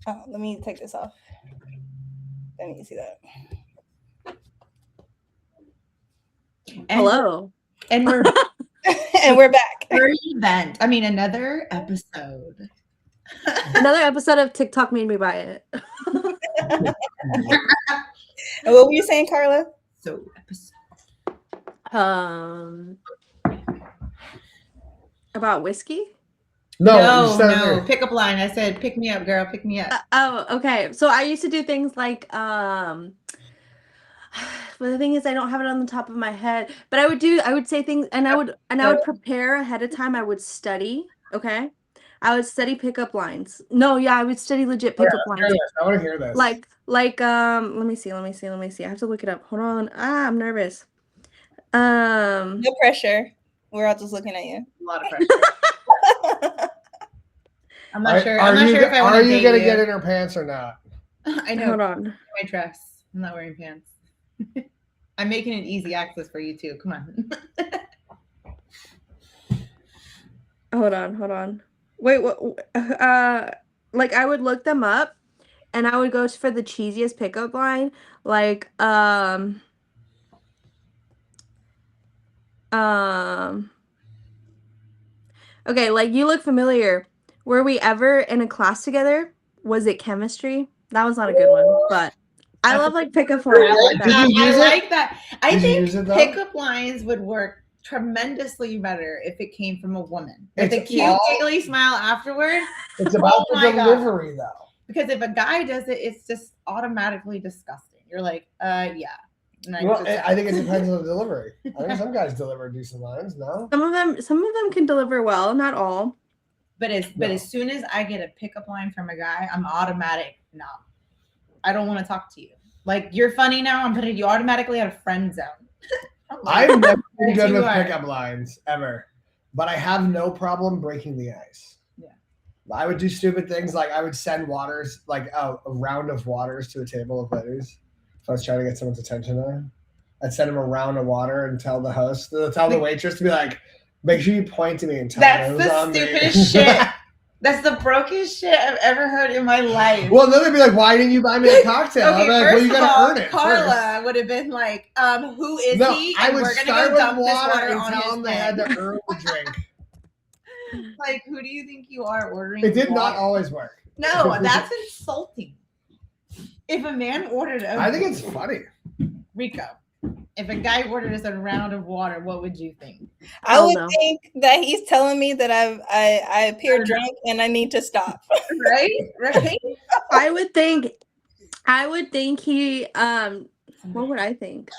Oh, let me take this off. I need to see that. Hello. And we're And we're back. Another episode. Another episode of TikTok made me buy it. And what were you saying, Carla? So episode. About whiskey? No. Pickup line. I said, pick me up, girl. Pick me up. Okay. So I used to do things like but the thing is I don't have it on the top of my head. But I would say things and I would prepare ahead of time. I would study. Okay. I would study pickup lines. No, yeah, I would study legit pickup lines. I want to hear this. Like let me see. I have to look it up. Hold on. I'm nervous. No pressure. We're all just looking at you. A lot of pressure. I'm not sure. I'm not sure if I want to. Are you gonna get in her pants or not? I know. Hold on. My dress. I'm not wearing pants. I'm making it easy access for you too. Come on. Hold on. Wait, what? Like I would look them up, and I would go for the cheesiest pickup line, like Okay, like you look familiar. Were we ever in a class together? Was it chemistry? That was not a good one, but I love like pickup lines. I like that. I think pickup lines would work tremendously better if it came from a woman. With a cute, giggly smile afterward. It's about the delivery, though. Because if a guy does it, it's just automatically disgusting. You're like, yeah. I think it depends on the delivery. I think some guys deliver decent lines. No, some of them can deliver well, not all. But as soon as I get a pickup line from a guy, I'm automatic. No, I don't want to talk to you. Like, you're funny now. I'm putting you automatically out of friend zone. I've never been good with pickup lines ever, but I have no problem breaking the ice. Yeah, I would do stupid things like I would send waters, like a round of waters to a table of ladies. If I was trying to get someone's attention there, I'd send them a round of water and tell the waitress to be like, make sure you point to me and tell me. That's the stupidest shit. That's the brokest shit I've ever heard in my life. Well, then they'd be like, why didn't you buy me a cocktail? Okay, I'd be like, well, you gotta earn it. Carla would have been like, who is he? I would start with water and on tell them they had to earn the drink. Like, who do you think you are ordering? It did not always work. No, that's insulting. If a man ordered I think it's funny. Rico, if a guy ordered us a round of water, what would you think? I would think that he's telling me that I appear drunk and I need to stop. Right? I would think he what would I think?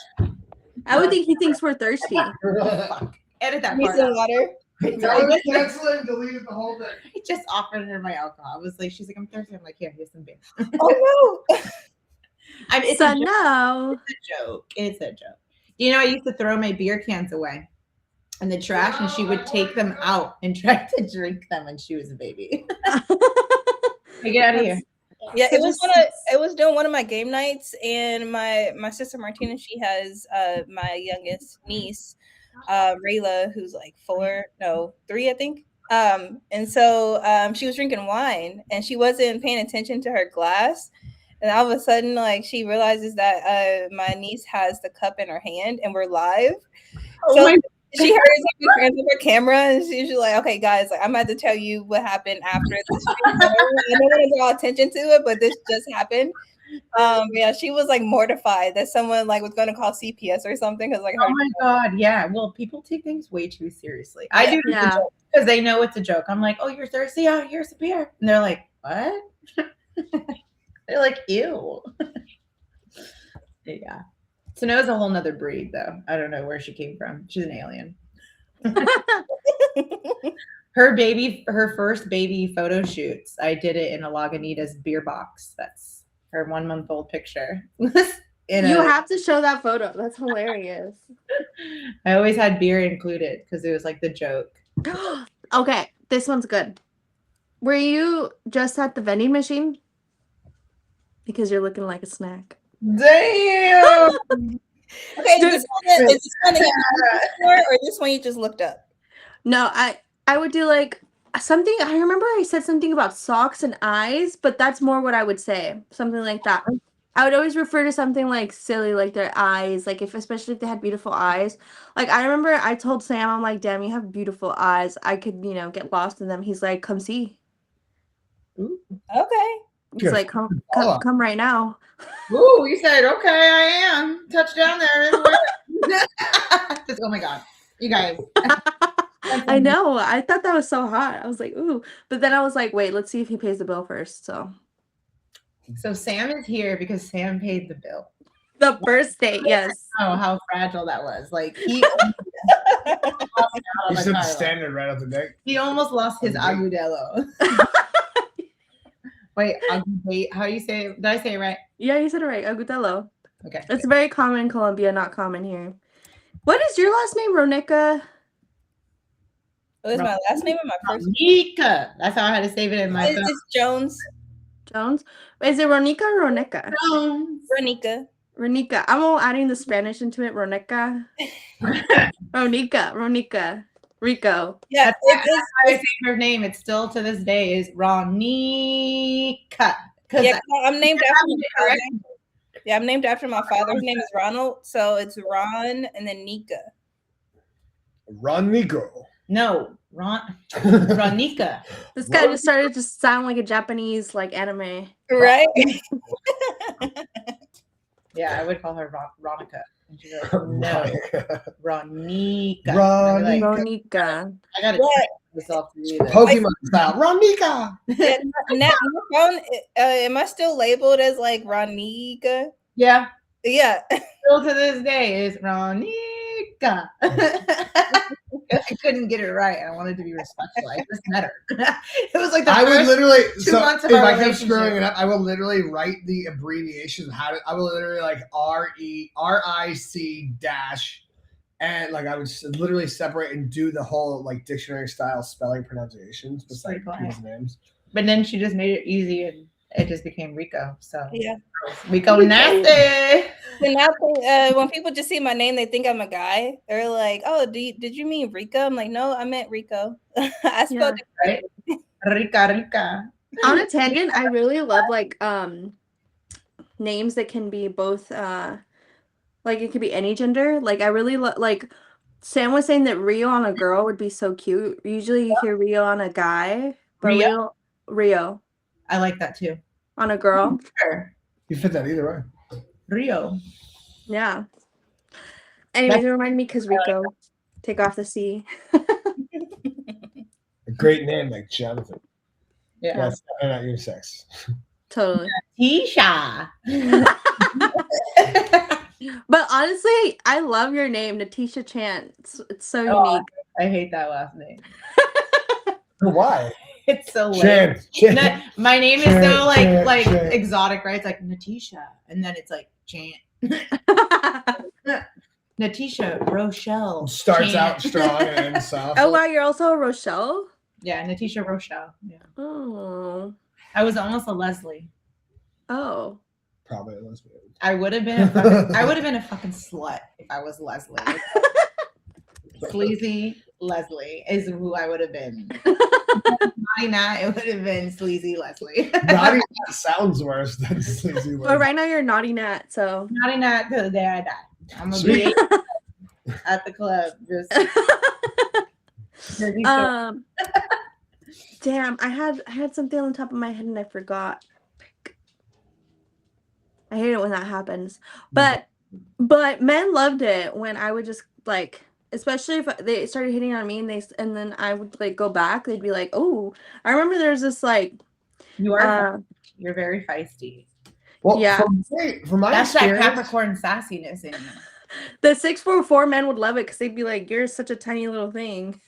I would think he thinks we're thirsty. Edit that part out. Water. Cancel deleted the whole thing. I just offered her my alcohol. I was like, she's like, I'm thirsty. I'm like, here's some beer. Oh no. It's a joke. It's a joke. You know, I used to throw my beer cans away in the trash, and she would take them out and try to drink them when she was a baby. Hey, get out of here. Yeah, it was during one of my game nights, and my sister Martina, she has my youngest niece, Rayla, who's like 3, I think. And so she was drinking wine, and she wasn't paying attention to her glass. And all of a sudden, like, she realizes that my niece has the cup in her hand, and we're live. So she hurries up and turns on her camera, and she's like, "Okay, guys, like, I'm about to tell you what happened after this. I don't want to draw attention to it, but this just happened." Yeah, she was like mortified that someone like was going to call CPS or something because like. Oh my god, yeah. Well, people take things way too seriously. I do because they know it's a joke. I'm like, "Oh, you're thirsty? Oh, here's a beer," and they're like, "What?" They're like, ew. Yeah. Sanoa's a whole nother breed, though. I don't know where she came from. She's an alien. Her first baby photo shoots, I did it in a Lagunitas beer box. That's her 1-month-old picture. You have to show that photo. That's hilarious. I always had beer included because it was like the joke. Okay, this one's good. Were you just at the vending machine? Because you're looking like a snack. Damn. Okay, is this one or this one you just looked up? No, I would do like something I remember I said something about socks and eyes, but that's more what I would say. Something like that. I would always refer to something like silly, like their eyes, like especially if they had beautiful eyes. Like I remember I told Sam, I'm like, damn, you have beautiful eyes. I could, get lost in them. He's like, come see. Ooh. Okay. He's like, come right now. Ooh, you said, okay, I am. Touchdown there. Just, oh my God. You guys. I know. I thought that was so hot. I was like, ooh. But then I was like, wait, let's see if he pays the bill first. So Sam is here because Sam paid the bill. the first date, yes. Oh, how fragile that was. Like he You set the standard right off the gate. He almost lost his agudelo. Wait, how do you say it? Did I say it right? Yeah, you said it right. Agudelo. Okay. It's very common in Colombia, not common here. What is your last name, Ronica? It was my last name or my first name? Ronica. That's how I had to save it in my phone. It's Jones. Jones? Is it Ronica or Ronica? Jones. Ronica. Ronica. I'm all adding the Spanish into it. Ronica. Ronica. Rico. Yeah, that's my favorite name. It's still to this day is Ronica. Yeah, I'm named after my father. Yeah, I'm named after my father's name is Ronald, so it's Ron and then Nika. Ron Nico. No, Ronica. This guy just started to sound like a Japanese anime. Right? Yeah, I would call her Ronica. And she's like, no, Ronica. Ronica. I gotta check myself to do this. Pokemon style. Ronica. Now, my phone, am I still labeled as Ronica? Yeah. Yeah. Still to this day is Ronica. I couldn't get it right. I wanted to be respectful. I just met her. It was like the I would literally. 2 months of if our I kept screwing it up, I will literally write the abbreviation. I will literally RIC dash, and I would literally separate and do the whole dictionary style spelling pronunciations beside people's names. But then she just made it easy, and it just became Rico. So yeah, Rico nasty. And now, when people just see my name, they think I'm a guy. They're like, "Oh, did you mean Rico?" I'm like, "No, I meant Rico." I spelled it right. Rica. On a tangent, I really love names that can be both it could be any gender. I really Sam was saying that Rio on a girl would be so cute. Usually you hear Rio on a guy, but Rio. I like that too. On a girl. Sure. You fit that either way. Rio. Yeah. Anyways, it reminded me because Rico, take off the C. A great name like Jonathan. Yeah. That's not unisex. Totally. Natisha. But honestly, I love your name, Natisha Chan. It's so unique. I hate that last name. Why? It's so lame. Chan. My name is so Chan. Exotic, right? It's like Natisha, and then it's like Chan. Natisha Rochelle. Starts Chan. out strong and ends soft. Oh wow, you're also a Rochelle? Yeah, Natisha Rochelle. Yeah. Oh. I was almost a Leslie. Oh. Probably a lesbian. I would have been a fucking slut if I was Leslie. Sleazy Leslie is who I would have been. Naughty Nat, it would have been Sleazy Leslie. Naughty Nat sounds worse than Sleazy Leslie. But right now you're Naughty Nat, so. Naughty Nat till the day I die. I'm gonna be at the club just. Damn, I had something on the top of my head and I forgot. I hate it when that happens. But men loved it when I would just especially if they started hitting on me and then I would go back, they'd be like, "Oh, I remember there's this you're very feisty." Well, yeah. From my That's experience, that Capricorn sassiness in you. The 644 men would love it because they'd be like, "You're such a tiny little thing."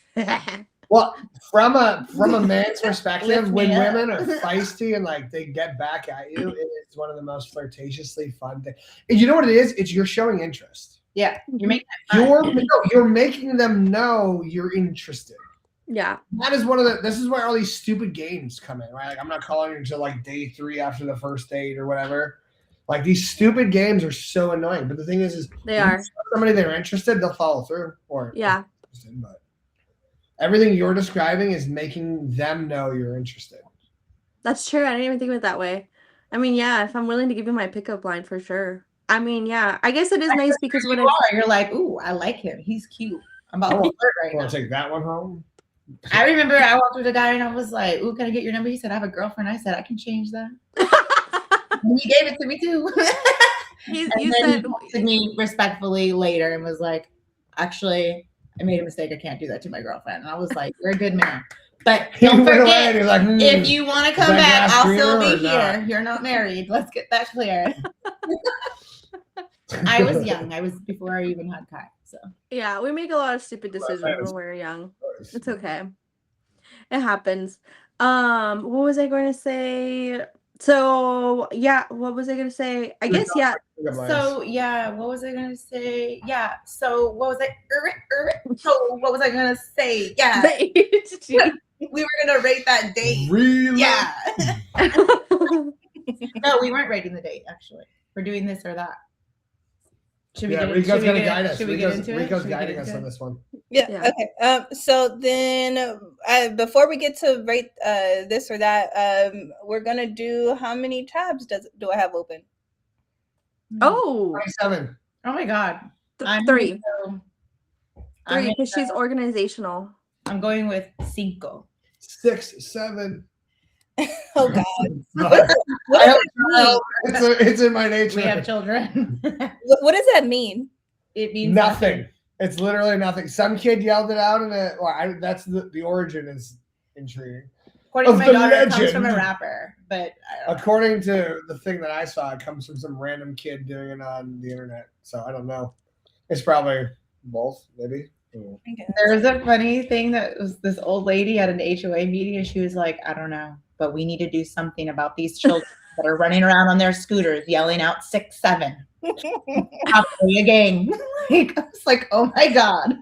Well, from a man's perspective, when women are feisty and they get back at you, it is one of the most flirtatiously fun things. And you know what it is? It's you're showing interest. Yeah, you're making you're making them know you're interested. Yeah, that is this is where all these stupid games come in, right? I'm not calling you until day 3 after the first date or whatever. These stupid games are so annoying. But the thing is they are. Somebody they're interested, they'll follow through. Or yeah. But Everything you're describing is making them know you're interested. That's true. I didn't even think of it that way. I mean, yeah, if I'm willing to give you my pickup line for sure. I mean, yeah, I guess it is nice because when you're like, ooh, I like him. He's cute. I'm about to flirt right now. Want to take that one home? I remember I walked with a guy and I was like, ooh, can I get your number? He said, I have a girlfriend. I said, I can change that. And he gave it to me too. He texted me respectfully later and was like, actually, I made a mistake. I can't do that to my girlfriend. And I was like, you're a good man. But don't forget, like, if you want to come back, I'll still be here. You're not married. Let's get that clear. I was young. I was before I even had Kai. So yeah, we make a lot of stupid decisions when we're young. It's okay. It happens. What was I going to say? So yeah, what was I going to say? I guess yeah. So yeah, what was I going to say? Yeah. So what was I? So what was I going to say? Yeah. We were going to rate that date. Really? Yeah. No, we weren't rating the date actually. We're doing this or that. Should we Rico's going to guide us. Should we get into it? Rico's guiding us on this one. Yeah. Okay. So then, before we get to rate this or that, we're gonna do how many tabs do I have open? Oh, 27. Oh my God. 3. 3 because she's organizational. I'm going with 5. 6, 7. Oh God. It's in my nature. We have children. What does that mean? It means nothing. It's literally nothing. Some kid yelled it out, and that's the origin is intriguing. According to my daughter, it comes from a rapper, but according to the thing that I saw, it comes from some random kid doing it on the internet. So I don't know. It's probably both, maybe. There was a funny thing that was this old lady at an HOA meeting, and she was like, I don't know, but we need to do something about these children that are running around on their scooters yelling out 6, 7. Probably a gang. I was like, oh my God.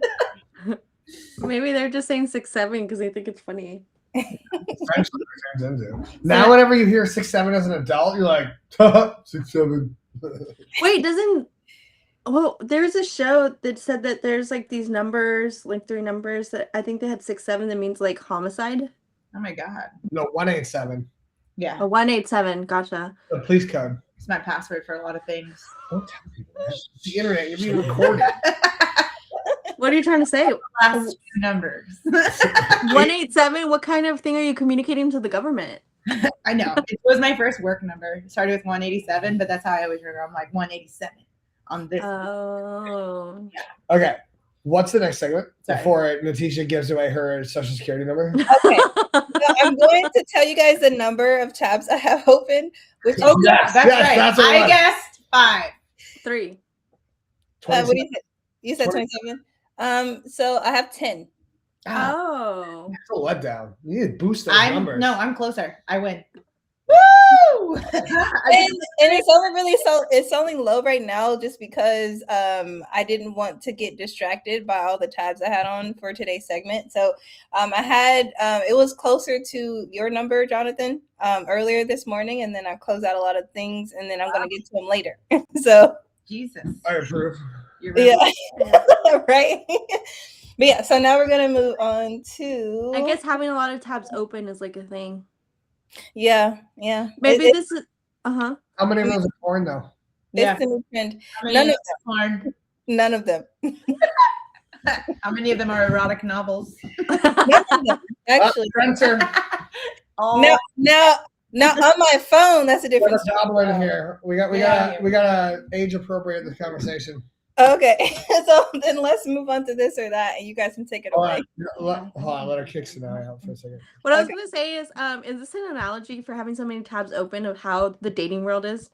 Maybe they're just saying 6, 7 because they think it's funny. Now, whenever you hear 6, 7 as an adult, you're like, 6, 7. Wait, well, there's a show that said that there's like these numbers, like 3 numbers that I think they had 6, 7 that means like homicide. Oh my God. No, 187. Yeah. A 187. Gotcha. The police code. It's my password for a lot of things. Don't tell people that. It's the internet. You're being recorded. What are you trying to say? Last 2 numbers. 187. What kind of thing are you communicating to the government? I know. It was my first work number. It started with 187, but that's how I always remember. I'm like 187 on this. Oh. Yeah. Okay. What's the next segment before Natisha gives away her social security number? Okay. So I'm going to tell you guys the number of tabs I have open. Which that's right. That's I guessed 5. 3. What do you say? You said 27. So I have 10. Oh. That's a letdown. You need to boost those numbers. No, I'm closer. I win. Woo! and it's only low right now just because I didn't want to get distracted by all the tabs I had on for today's segment. So I had it was closer to your number, Jonathan, earlier this morning, and then I closed out a lot of things, and then I'm going to get to them later. So Jesus, I approve. You're right. Yeah, right. But yeah, so now we're gonna move on to. I guess having a lot of tabs open is like a thing. Yeah. Maybe this is. How many of those are porn though? It's the new trend. None of them. How many of them are erotic novels? None of them, actually. Now on my phone, that's a different story. Here. We gotta age appropriate this conversation. Okay, so then let's move on to this or that, and you guys can take it away. Hold on, let her kick scenario out for a second. What I was gonna say is this an analogy for having so many tabs open of how the dating world is?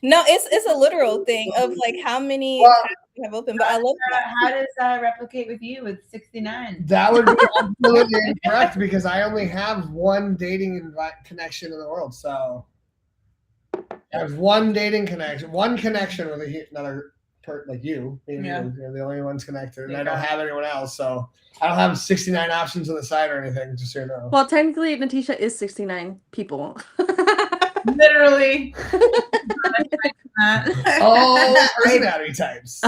No, it's a literal thing of like how many tabs you have open. But I love that. How does that replicate with you with 69? That would be absolutely incorrect because I only have one dating connection in the world. So I have one dating connection, one connection with another. Like you, you're the only ones connected, and I don't have anyone else, so I don't have 69 options on the side or anything. Just so you know. Well, technically, Natisha is 69 people. Literally. All personality types.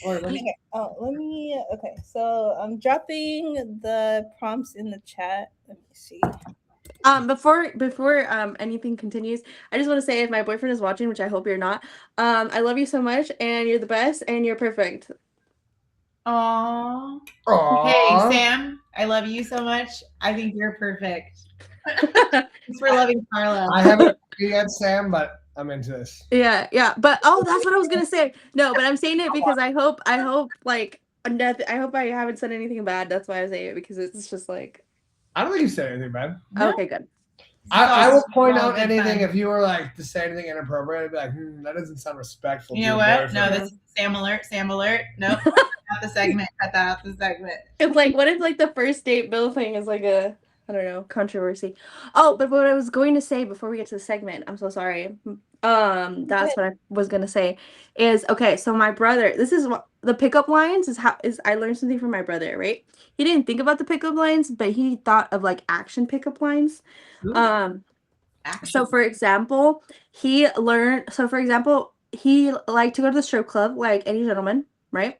Or let me. Okay. Oh, let me. Okay, so I'm dropping the prompts in the chat. Let me see. Before anything continues, I just want to say if my boyfriend is watching, which I hope you're not, I love you so much, and you're the best, and you're perfect. Aww. Aww. Hey, Sam, I love you so much. I think you're perfect. Thanks for loving Carla. I haven't yet, Sam, but I'm into this. Yeah, but that's what I was gonna say. No, but I'm saying it because I hope like I hope I haven't said anything bad. That's why I say it, because it's just like, I don't think you said anything bad. No. okay, good. I will point all out good anything fun. if you were like to say anything inappropriate. I'd be like, that doesn't sound respectful. You to know your what? boyfriend." No, this is Sam alert. Sam alert. Nope. Cut out the segment. Cut that out the segment. It's like, what if like the first date bill thing is like a, I don't know, controversy. Oh, but what I was going to say before we get to the segment, I'm so sorry. That's what I was gonna say is, okay, so my brother, this is what the pickup lines is I learned something from my brother, right? He didn't think about the pickup lines, but he thought of like action pickup lines. Ooh, So for example, he liked to go to the strip club like any gentleman, right?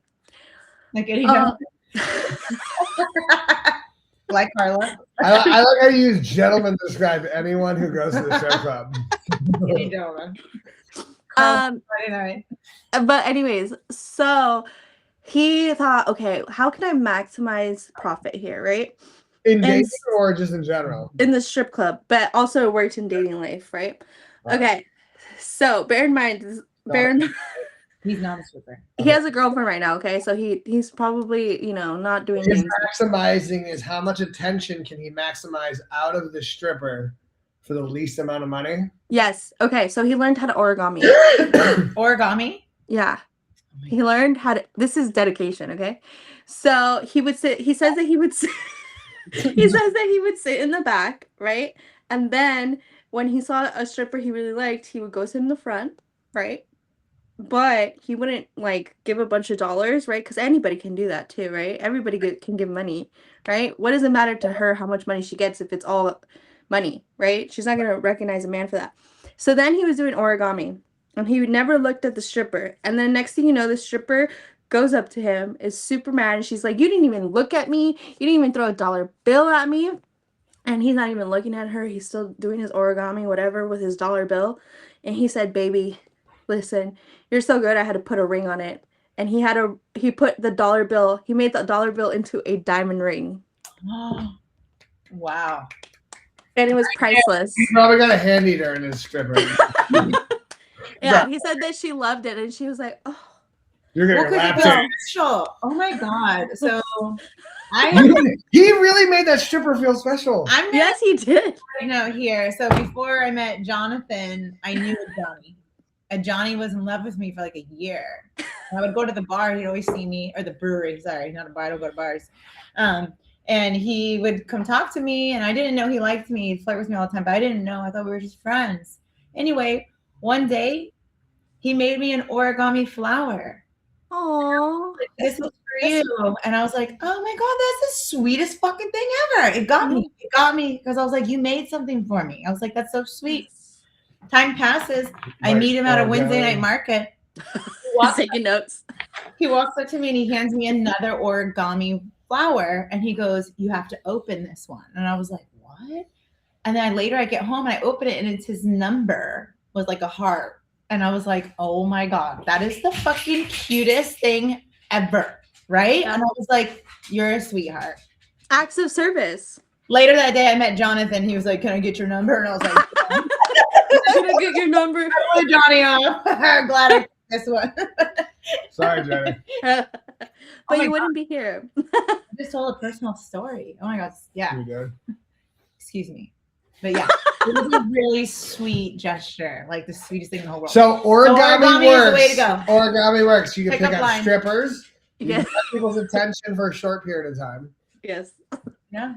like any gentleman. Like Carla. I like how you use gentleman to describe anyone who goes to the strip club. Any gentleman. Carla, Friday night. But anyways, so he thought, okay, how can I maximize profit here, right? In dating or just in general? In the strip club, but also worked in dating life, right? Okay, so bear in mind, He's not a stripper. he has a girlfriend right now, okay? So he's probably, not doing His things. maximizing is how much attention can he maximize out of the stripper for the least amount of money? Yes. Okay, so he learned how to origami. Origami? Yeah. He learned how to, this is dedication, okay? So he says that he would sit in the back, right? And then when he saw a stripper he really liked, he would go sit in the front, right? But he wouldn't like give a bunch of dollars, right? Because anybody can do that too, right? Everybody can give money, right? What does it matter to her how much money she gets if it's all money, right? She's not gonna recognize a man for that. So then he was doing origami, and he never looked at the stripper. And then next thing you know, the stripper goes up to him, is super mad, and she's like, "You didn't even look at me. You didn't even throw a dollar bill at me." And he's not even looking at her. He's still doing his origami, whatever, with his dollar bill. And he said, "Baby, listen, you're so good, I had to put a ring on it." And he made the dollar bill into a diamond ring. Wow. And it was priceless. He probably got a hand eater in his stripper. Yeah, he said that she loved it, and she was like, "Oh." You're gonna Well, 'cause laugh it too. was special. Oh my god. So He really made that stripper feel special. I'm gonna Yes, he did. note here. So before I met Jonathan, I knew Johnny. And Johnny was in love with me for like a year. I would go to the bar, he'd always see me, or the brewery, sorry, not a bar, I don't go to bars. And he would come talk to me, and I didn't know he liked me. He'd flirt with me all the time, but I didn't know. I thought we were just friends. Anyway, one day he made me an origami flower. Aww. This is for you. And I was like, oh my God, that's the sweetest fucking thing ever. It got me. It got me because I was like, you made something for me. I was like, that's so sweet. Time passes. I meet him at a Wednesday night market. He's taking notes. He walks up to me and he hands me another origami flower. And he goes, you have to open this one. And I was like, what? And then later I get home and I open it and it's his number with like a heart. And I was like, oh my God, that is the fucking cutest thing ever. Right? Yeah. And I was like, you're a sweetheart. Acts of service. Later that day I met Jonathan. He was like, can I get your number? And I was like, Can I get your number? I blew Johnny off. I'm glad I took this one. Sorry, Jenny. But you wouldn't be here. I just told a personal story. Oh my God. Yeah. You did. Excuse me. But yeah, it was a really sweet gesture. Like the sweetest thing in the whole world. So origami works. is the way to go. Origami works. You can Pick pick up up line. strippers. You Yes. can get people's attention for a short period of time. Yes. No.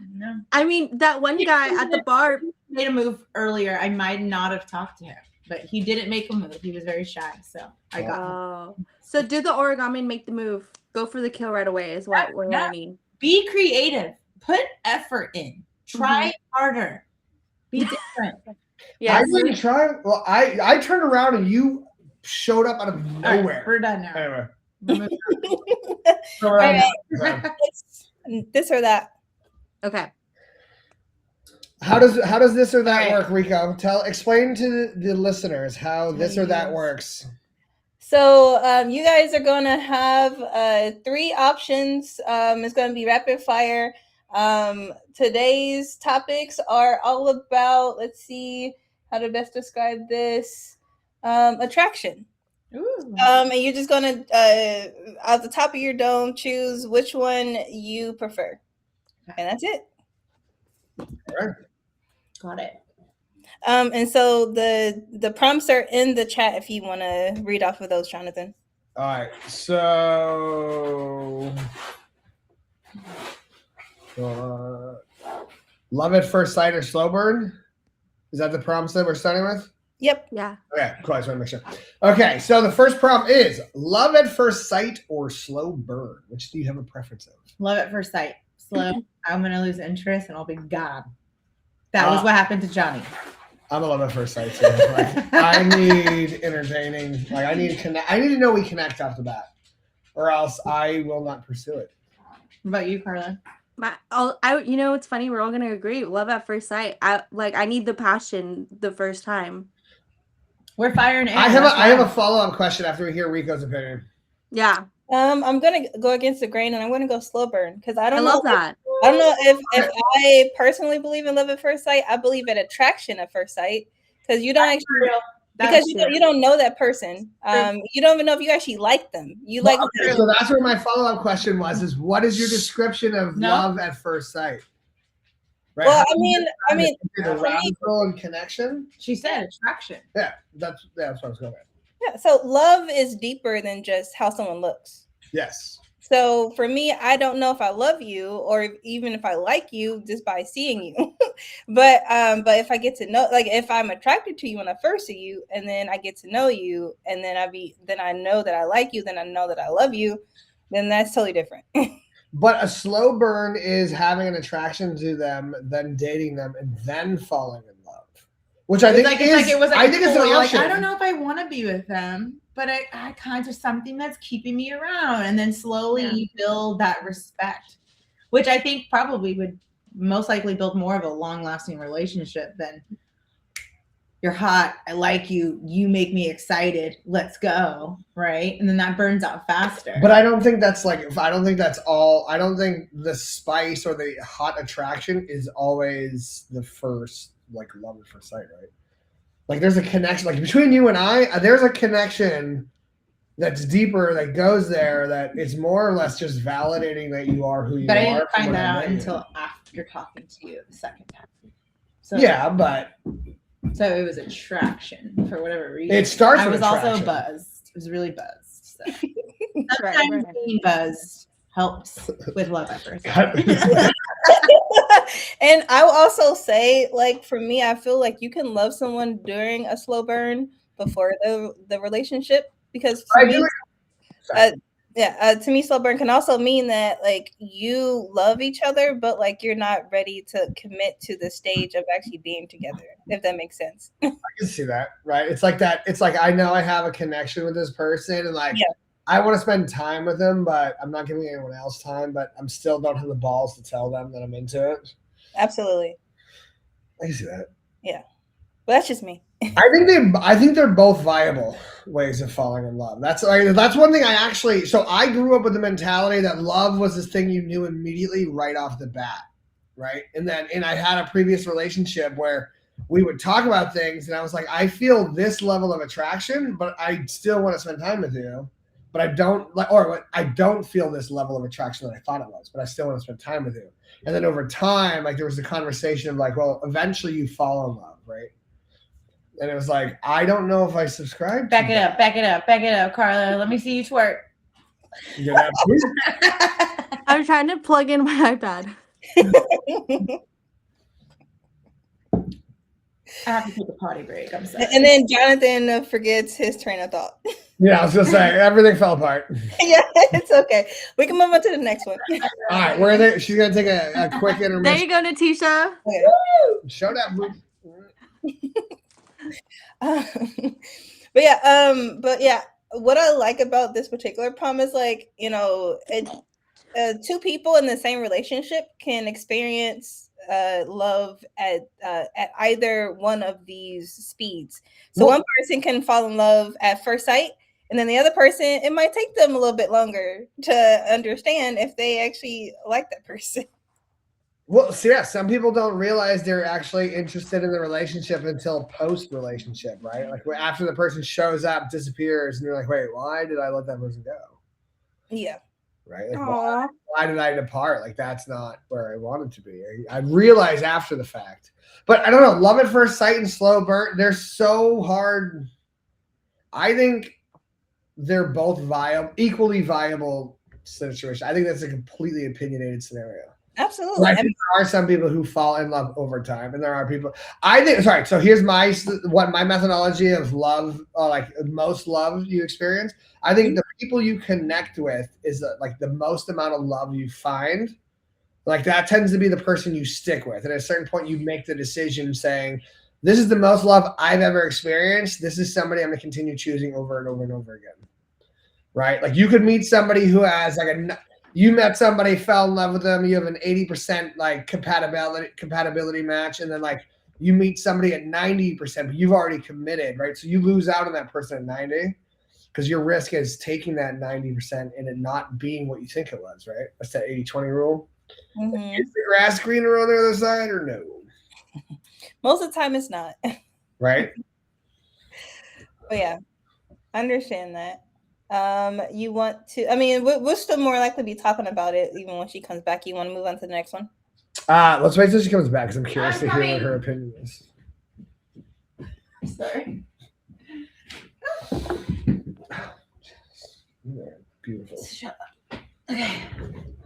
I mean, that one guy at the bar. Made a move earlier. I might not have talked to him, but he didn't make a move. He was very shy. So I got him. Oh. So do the origami and make the move. Go for the kill right away is what we're learning. Be creative. Put effort in. Try harder. Be different. Yes. I didn't try. Well, I turned around and you showed up out of All right, nowhere. we're done now. Anyway, All right. It's this or that. Okay. How does this or that All right. work, Rico? Explain to the listeners how this or that works. So you guys are going to have 3 options. It's going to be rapid fire. Today's topics are all about, let's see how to best describe this, attraction. And you're just going to, at the top of your dome, choose which one you prefer. And that's it. All right. Got it. And so the prompts are in the chat if you want to read off of those, Jonathan. All right. So, love at first sight or slow burn? Is that the prompts that we're starting with? Yep. Yeah. Okay, cool. I just want to make sure. Okay, so the first prompt is love at first sight or slow burn. Which do you have a preference of? Love at first sight. Slow. I'm gonna lose interest and I'll be gone. That was what happened to Johnny. I'm a love at first sight too. Like, I need entertaining. Like I need to know we connect off the bat, or else I will not pursue it. What about you, Carla? You know, it's funny. We're all gonna agree. Love at first sight. I need the passion the first time. We're fire and air. I have a follow-up question after we hear Rico's opinion. Yeah. I'm gonna go against the grain and I'm gonna go slow burn because I don't know. Love that. I don't know if I personally believe in love at first sight. I believe in attraction at first sight because you don't actually because you don't know that person. You don't even know if you actually like them. Okay, so that's where my follow-up question was: is what is your description of love at first sight? Right. Well, I mean, arousal and connection. She said attraction. Yeah, that's what I was going at. Yeah, so love is deeper than just how someone looks. Yes. So for me, I don't know if I love you or even if I like you just by seeing you. but if I get to know, like if I'm attracted to you when I first see you, and then I get to know you, and then I know that I like you, then I know that I love you, then that's totally different. But a slow burn is having an attraction to them, then dating them, and then falling in love. Which I think it's an option. I don't know if I want to be with them, but I kind of something that's keeping me around, and then slowly build that respect, which I think probably would most likely build more of a long-lasting relationship than you're hot, I like you, you make me excited, let's go, right? And then that burns out faster. But I don't think that's all. I don't think the spice or the hot attraction is always the first love at first sight, right? Like there's a connection, like between you and I, there's a connection that's deeper that goes there that it's more or less just validating that you are who you are. But I didn't find that out until after talking to you the second time. So yeah, but so it was attraction for whatever reason. It starts. I with was attraction. also buzzed. I was really buzzed. So. Sometimes being buzzed helps with love at first sight. And I will also say, like for me, I feel like you can love someone during a slow burn before the relationship because to me, slow burn can also mean that like you love each other, but like you're not ready to commit to the stage of actually being together, if that makes sense. I can see that, right? It's like that. It's like I know I have a connection with this person, and I want to spend time with them, but I'm not giving anyone else time. But I'm still don't have the balls to tell them that I'm into it. Absolutely, I can see that. Yeah, but that's just me. I think they're both viable ways of falling in love. That's one thing so I grew up with the mentality that love was this thing you knew immediately right off the bat, right? And I had a previous relationship where we would talk about things and I was like, I feel this level of attraction, but I still want to spend time with you. But I don't feel this level of attraction that I thought it was, but I still want to spend time with you. And then over time, like there was a conversation of like, well, eventually you fall in love, right? And it was like, I don't know if I subscribe. Back it up, Carla. Let me see you twerk. I'm trying to plug in my iPad. I have to take a potty break. I'm sorry. And then Jonathan forgets his train of thought. Yeah, I was gonna say everything fell apart. Yeah, it's okay. We can move on to the next one. All right, where are they? She's gonna take a quick intermission. There you go, Natisha. Okay. Show that move. But yeah, what I like about this particular poem is like, you know, two people in the same relationship can experience love at either one of these speeds. So one person can fall in love at first sight, and then the other person, it might take them a little bit longer to understand if they actually like that person. Well, so yeah, some people don't realize they're actually interested in the relationship until post-relationship, right? Like after the person shows up, disappears, and you're like, wait, why did I let that person go? Yeah. Right? Like, why did I depart? Like, that's not where I wanted to be. I realized after the fact. But I don't know, love at first sight and slow burn, they're so hard. I think they're both equally viable situations. I think that's a completely opinionated scenario. Absolutely. I think there are some people who fall in love over time, and there are people. I think. Sorry. So here's my methodology of love, like most love you experience. I think the people you connect with is like the most amount of love you find. Like that tends to be the person you stick with. And at a certain point, you make the decision saying, "This is the most love I've ever experienced. This is somebody I'm going to continue choosing over and over and over again." Right? Like you could meet somebody who has like you met somebody, fell in love with them, you have an 80% like compatibility match, and then like you meet somebody at 90%, but you've already committed, right? So you lose out on that person at 90 because your risk is taking that 90% and it not being what you think it was, right? That's that 80-20 rule. Mm-hmm. Is the grass greener on the other side or no? Most of the time it's not. Right? But yeah, I understand that. You want to, I mean, we'll still more likely be talking about it even when she comes back. You want to move on to the next one? Let's wait till she comes back because I'm curious to hear what her opinion is. Sorry. Yeah, beautiful. Shut up. Okay.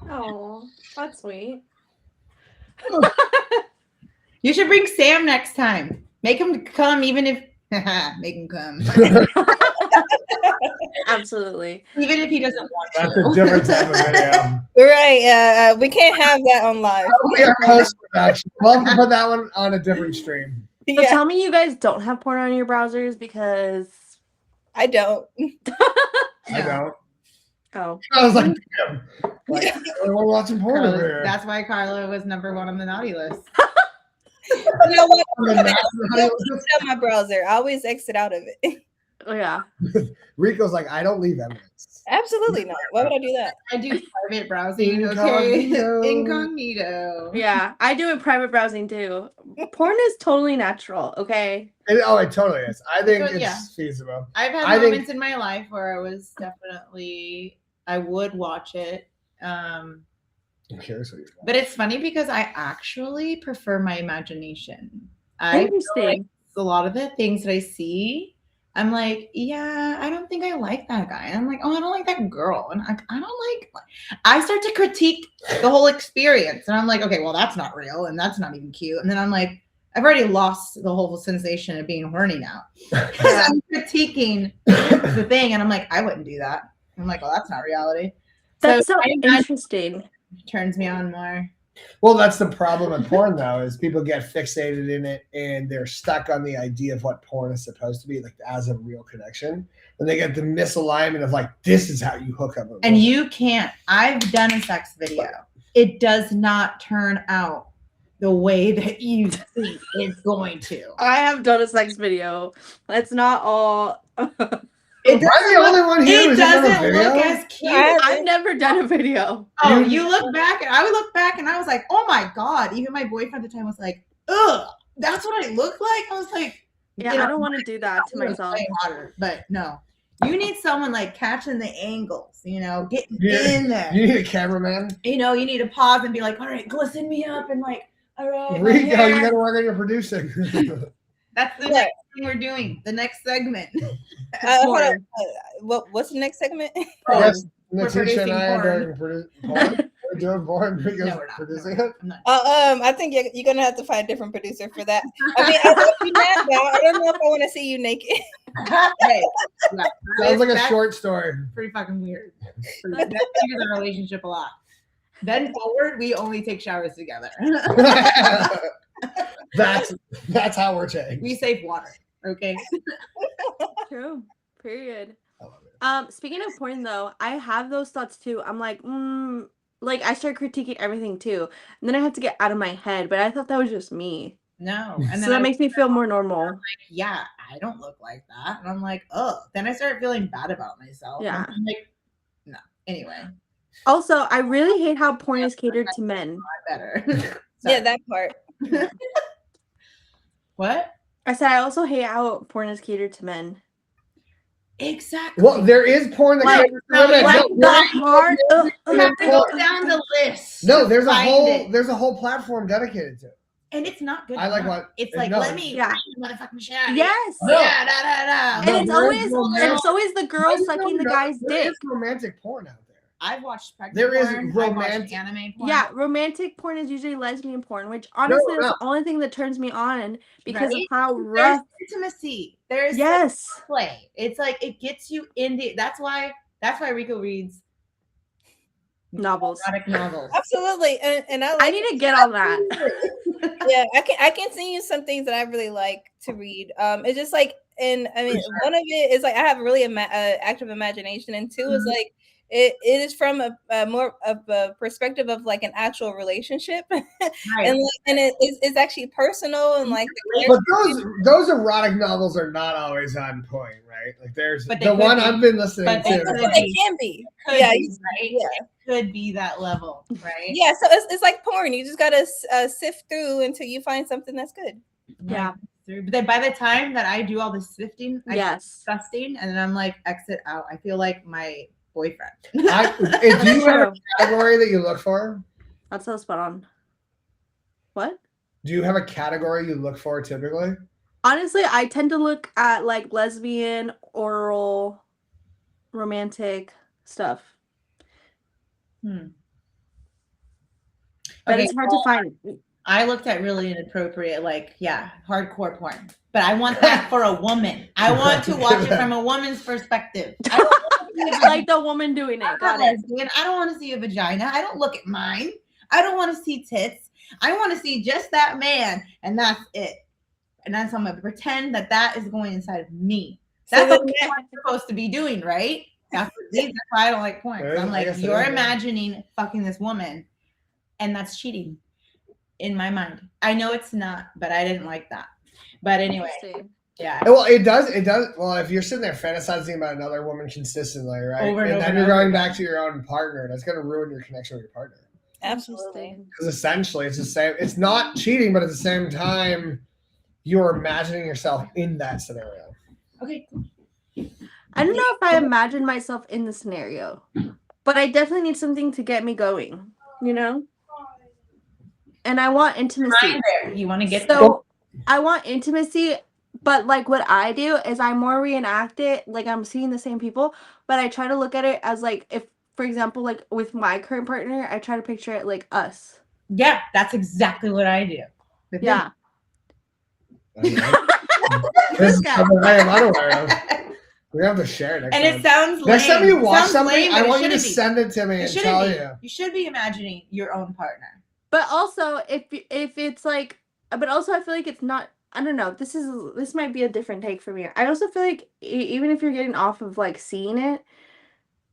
Oh, that's sweet. You should bring Sam next time. Make him come, even if make him come. Absolutely. Even if he doesn't want That's to. a different type of video. Right. We can't have that on live. We are post-production. We'll have to put that one on a different stream. So tell me you guys don't have porn on your browsers because I don't. I don't. Oh. I was like, damn. Like, we're watching porn over here. That's why Carla was #1 on the naughty list. You know what? On my browser. I always exit out of it. Oh yeah. Rico's like, I don't leave evidence. Absolutely not. Why would I do that? I do private browsing. Okay. Incognito. Yeah, I do it private browsing too. Porn is totally natural, okay? It totally is. I think it's feasible. I've had moments in my life where I was definitely, I would watch it. I'm curious what you're but it's funny because I actually prefer my imagination. Interesting. I feel like a lot of the things that I see, I'm like, yeah, I don't think I like that guy. And I'm like, oh, I don't like that girl. And I don't like, I start to critique the whole experience. And I'm like, okay, well, that's not real. And that's not even cute. And then I'm like, I've already lost the whole sensation of being horny now. Because I'm critiquing the thing. And I'm like, I wouldn't do that. I'm like, well, that's not reality. That's so interesting. Turns me on more. Well, that's the problem with porn, though, is people get fixated in it and they're stuck on the idea of what porn is supposed to be, like as a real connection. And they get the misalignment of like, this is how you hook up. And you can't. I've done a sex video. It does not turn out the way that you think it's going to. I have done a sex video. That's not all. It doesn't look as cute. I've never done a video. Oh, you look back, and I would look back, and I was like, "Oh my god!" Even my boyfriend at the time was like, "Ugh, that's what I look like." I was like, "Yeah, I don't want to do that to myself." But no, you need someone like catching the angles. You know, getting in there. You need a cameraman. You know, you need to pause and be like, "All right, glisten me up," and like, "All right, Rico, you got to work on your producing." That's the next thing we're doing. The next segment. Hold on. What's the next segment? Natisha and I are doing porn. We're producing it. I think you're gonna have to find a different producer for that. I mean, I love you now. I don't know if I want to see you naked. Hey, sounds like a short story. Pretty fucking weird. That changes our relationship a lot. Then forward, we only take showers together. That's how we're changed. We save water. Okay. True. Period. I love it. Speaking of porn though, I have those thoughts too. I'm like, like I start critiquing everything too, and then I have to get out of my head. But I thought that was just me. No. And So then that makes me feel more normal. yeah, I don't look like that. And I'm like, oh, then I start feeling bad about myself. Yeah. And I'm like, no. Anyway, Also, I really hate how porn is catered to men. better. Yeah, that part. What? I said I also hate how porn is catered to men. Exactly. Well, there is porn that Like- caters to women. Like No, the there is- hard. You have to go down the list. No, to there's a find whole it. there's a whole platform dedicated to it. And it's not good. I like enough. what- It's like, no, let me yeah. motherfucking shit out of Yes. you. Yeah, da da da. And No, it's there always is romantic- it's always the girl Why you sucking don't the know? guy's There dick. is romantic porn out there. I've watched pregnant There is porn. I've romantic- watched anime porn. Yeah, romantic porn is usually lesbian porn, which honestly no. that's the only thing that turns me on because of Right? how There's rough. intimacy. There's Yes. play. It's like it gets you in the. That's why Rico reads Novels. erotic novels. Absolutely, and I like. I need to get on that. Yeah, I can send you some things that I really like to read. It's just like, and I mean, one of it is like I have really active imagination, and two is like it is from a more of a perspective of like an actual relationship, Right. and it's actually personal and like. But those erotic novels are not always on point, right? Like there's But they the could one be. I've been listening But they to. could It can be. Could Yeah, be, right? yeah. It could be that level, right? Yeah, so it's like porn. You just gotta sift through until you find something that's good. Yeah. But then by the time that I do all the sifting, I feel Yes. disgusting, and then I'm like exit out. I feel like my boyfriend. Do you have a category that you look for? That's so spot on. What? Do you have a category you look for typically? Honestly, I tend to look at like lesbian, oral, romantic stuff. But Okay, it's hard to find. I looked at really inappropriate, like, hardcore porn. But I want that for a woman. I want to watch it from a woman's perspective. I don't want to see a Like the woman doing it. Got it. lesbian. I don't want to see a vagina. I don't look at mine. I don't want to see tits. I want to see just that man, and that's it. And that's I'm gonna pretend that is going inside of me. That's what I'm supposed to be doing, right? That's why I don't like porn. I'm like, you're imagining fucking this woman, and that's cheating in my mind. I know it's not, but I didn't like that. But anyway, yeah. Well, it does. Well, if you're sitting there fantasizing about another woman consistently, right? Over and and then over you're and going over. back to your own partner, that's going to ruin your connection with your partner. Absolutely. Because essentially, it's the same. It's not cheating, but at the same time, you're imagining yourself in that scenario. Okay. I don't know if I imagine myself in the scenario, but I definitely need something to get me going, you know? And I want intimacy. You want to get So I want intimacy, but like what I do is I more reenact it, like I'm seeing the same people, but I try to look at it as like if, for example, like with my current partner, I try to picture it like us. Yeah, that's exactly what I do. With Yeah. This is something I am unaware of. We have to share next And time. it sounds lame. Next time you watch Sounds something, lame, I but want you it to shouldn't be. send it to me It and shouldn't tell be. you. You should be imagining your own partner. But also if it's like, but also I feel like it's not, I don't know, this might be a different take for me. I also feel like even if you're getting off of like seeing it,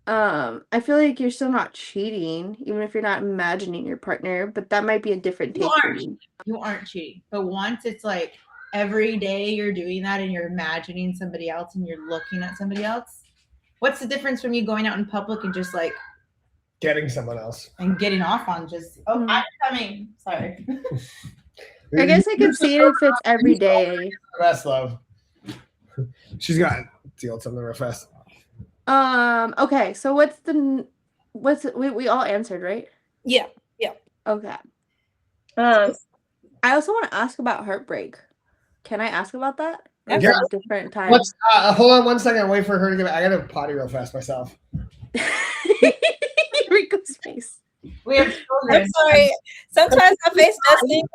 I feel like you're still not cheating, even if you're not imagining your partner, but that might be a different take for me. You aren't cheating. But once it's like every day you're doing that and you're imagining somebody else and you're looking at somebody else, what's the difference from you going out in public and just like Getting someone else. and getting off on just I'm coming. Sorry. I guess I could see it if it's every day. Best love. She's got to deal with something real fast. Okay, so we all answered, right? Yeah. Okay. I also want to ask about heartbreak. Can I ask about that? Or is Yeah. that a different time? Hold on 1 second. Wait for her to get back. I got to potty real fast myself. Rico's face. We have children. I'm sorry. Sometimes my face does things.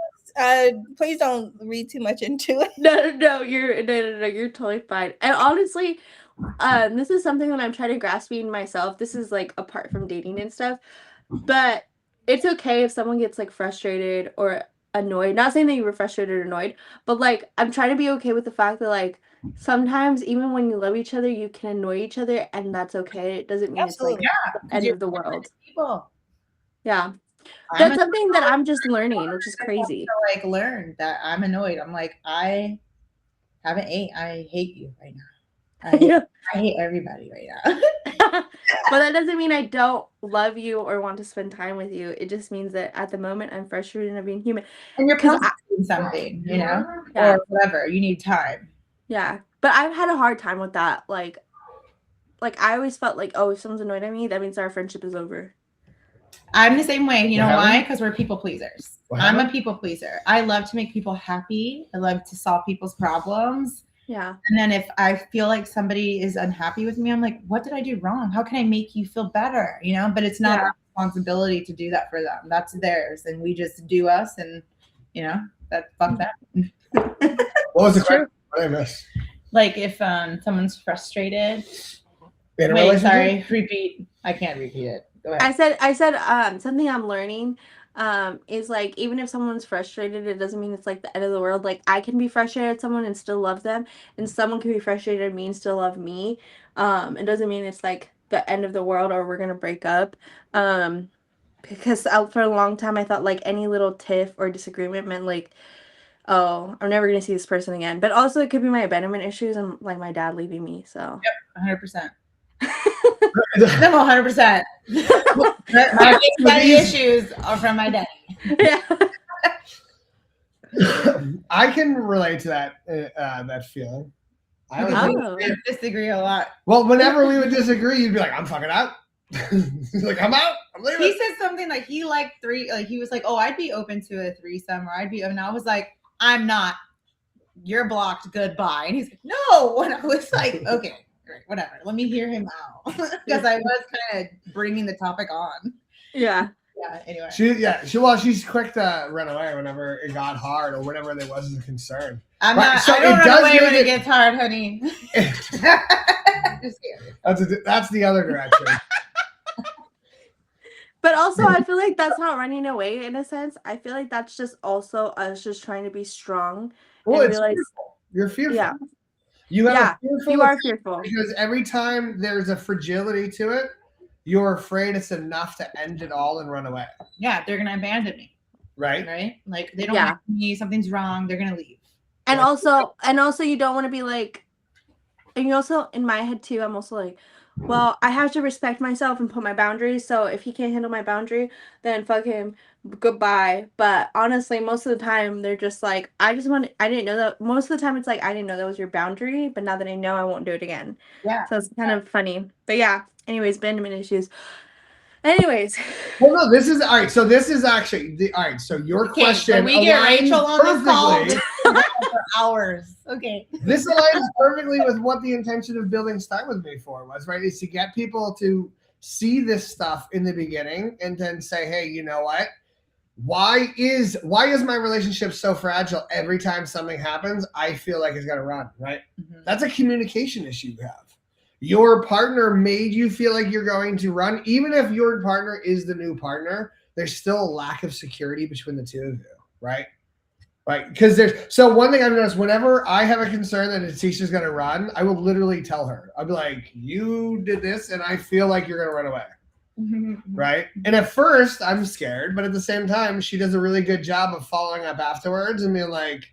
Please don't read too much into it. No, you're totally fine. And honestly, this is something that I'm trying to grasping myself. This is like apart from dating and stuff, but it's okay if someone gets like frustrated or annoyed. Not saying that you were frustrated or annoyed, but like I'm trying to be okay with the fact that like sometimes even when you love each other, you can annoy each other, and that's okay. It doesn't mean it's like Absolutely. the end of the world. People. Yeah. I'm That's something that I'm just learning, which is crazy. like learn that I'm annoyed. I'm like, I haven't ate. I hate you right now. Yeah. I hate everybody right now. But that doesn't mean I don't love you or want to spend time with you. It just means that at the moment I'm frustrated of being human. And you're 'Cause processing something, you know, Yeah. or whatever. You need time. Yeah. But I've had a hard time with that. Like I always felt like, oh, if someone's annoyed at me, that means our friendship is over. I'm the same way. You know What why? happened? Because we're people pleasers. What I'm a happened? people pleaser. I love to make people happy. I love to solve people's problems. Yeah. And then if I feel like somebody is unhappy with me, I'm like, what did I do wrong? How can I make you feel better? You know, but it's not our responsibility to do that for them. That's theirs. And we just do us and, you know, that fuck that. What was the question? What did I miss? Like if someone's frustrated. In a Wait, relationship? sorry, repeat. I can't repeat it. Go ahead. I said something I'm learning is like even if someone's frustrated, it doesn't mean it's like the end of the world. Like I can be frustrated at someone and still love them, and someone can be frustrated at me and still love me. It doesn't mean it's like the end of the world or we're gonna break up. Because for a long time I thought like any little tiff or disagreement meant like, oh, I'm never gonna see this person again. But also it could be my abandonment issues and like my dad leaving me. So 100%. No, 100%. My big daddy issues are from my daddy. Yeah. I can relate to that feeling. I We disagree a lot. Well, whenever we would disagree, you'd be like, "I'm fucking out." Like, "I'm out. I'm leaving." He said something like he liked three. Like he was like, "Oh, I'd be open to a threesome, or I'd be." And I was like, "I'm not. You're blocked. Goodbye." And he's like, "No." And I was like, "Okay, great, whatever. Let me hear him out," because I was kind of bringing the topic on. Yeah. Yeah. Anyway. She's quick to run away whenever it got hard or whenever there wasn't a concern. I'm Right, not. so I don't it run away does when make it gets hard, honey. Just kidding. That's the other direction. But also, I feel like that's not running away in a sense. I feel like that's just also us just trying to be strong Well, and it's realize, fearful. You're fearful. yeah, You have yeah, a fearful you are attention fearful. because every time there's a fragility to it, you're afraid it's enough to end it all and run away. Yeah, they're gonna abandon me. Right? Right? Like they don't Yeah. like me. Something's wrong. They're gonna leave. And also, you don't want to be like, and you also, in my head too, I'm also like, well, I have to respect myself and put my boundaries. So if he can't handle my boundary, then fuck him, goodbye. But honestly, most of the time they're just like, I didn't know that. Most of the time it's like, I didn't know that was your boundary, but now that I know, I won't do it again. Yeah. So it's kind of funny. But yeah, anyways, abandonment issues. Anyways. Well, no, this is all right. So this is actually all right. So your question. So we get aligns Rachel on this call perfectly. for hours. Okay. This aligns perfectly with what the intention of building Start With Me for was, right? Is to get people to see this stuff in the beginning and then say, hey, you know what? Why is my relationship so fragile? Every time something happens, I feel like it's gonna run, right? Mm-hmm. That's a communication issue you have. Your partner made you feel like you're going to run. Even if your partner is the new partner, there's still a lack of security between the two of you, right? Right, because so one thing I've noticed, whenever I have a concern that Atisha's going to run, I will literally tell her. I'll be like, you did this, and I feel like you're going to run away. Mm-hmm. Right? And at first, I'm scared, but at the same time, she does a really good job of following up afterwards and being like,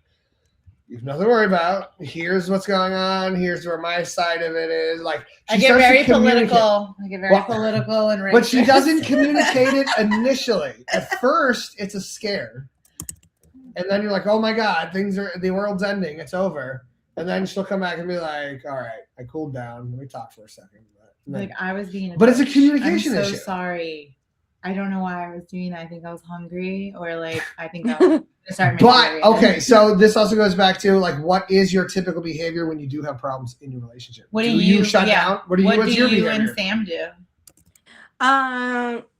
you've nothing to worry about. Here's what's going on. Here's where my side of it is. Like, I get very political. Political and racist. But she doesn't communicate it initially. At first, it's a scare. And then you're like, oh my God, the world's ending. It's over. And then she'll come back and be like, all right, I cooled down. Let me talk for a second. Like I was being But it's a communication issue. I'm so sorry. I don't know why I was doing that. I think I was hungry or like I think I was starting. But okay, so this also goes back to like what is your typical behavior when you do have problems in your relationship? What do you shut down? What's your behavior? And Sam do?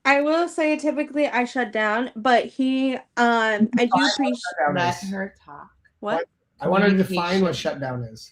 I will say typically I shut down, but I do appreciate let her talk. What? I want her to define what shutdown is.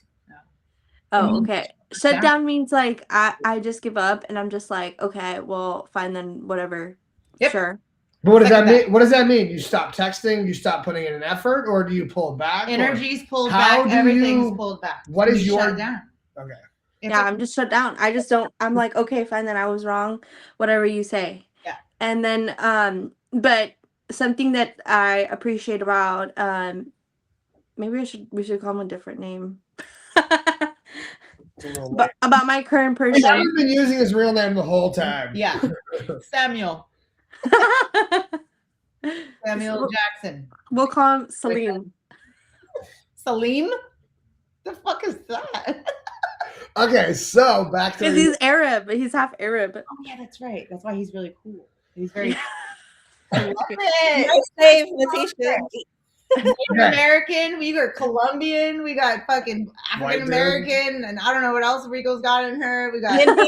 Oh, okay. Shutdown means like I just give up and I'm just like, okay, well, fine then, whatever. Yep. Sure. But what does that mean? What does that mean? You stop texting, you stop putting in an effort, or do you pull back? Energy's pulled back, everything's pulled back. What is your shut down? Okay. Yeah, I'm just shut down. I just don't. I'm like, okay, fine, then I was wrong. Whatever you say. Yeah. And then, but something that I appreciate about, maybe we should call him a different name. But about my current person. I haven't been using his real name the whole time. Yeah. Samuel. Samuel Jackson. We'll call him Salim. Salim? The fuck is that? Okay, so back to because he's Arab. He's half Arab. Oh yeah, that's right. That's why he's really cool. He's very. I love it. Nice save, Letitia. American, we got Colombian, we got fucking African American, and I don't know what else Rico's got in her. We got Indian,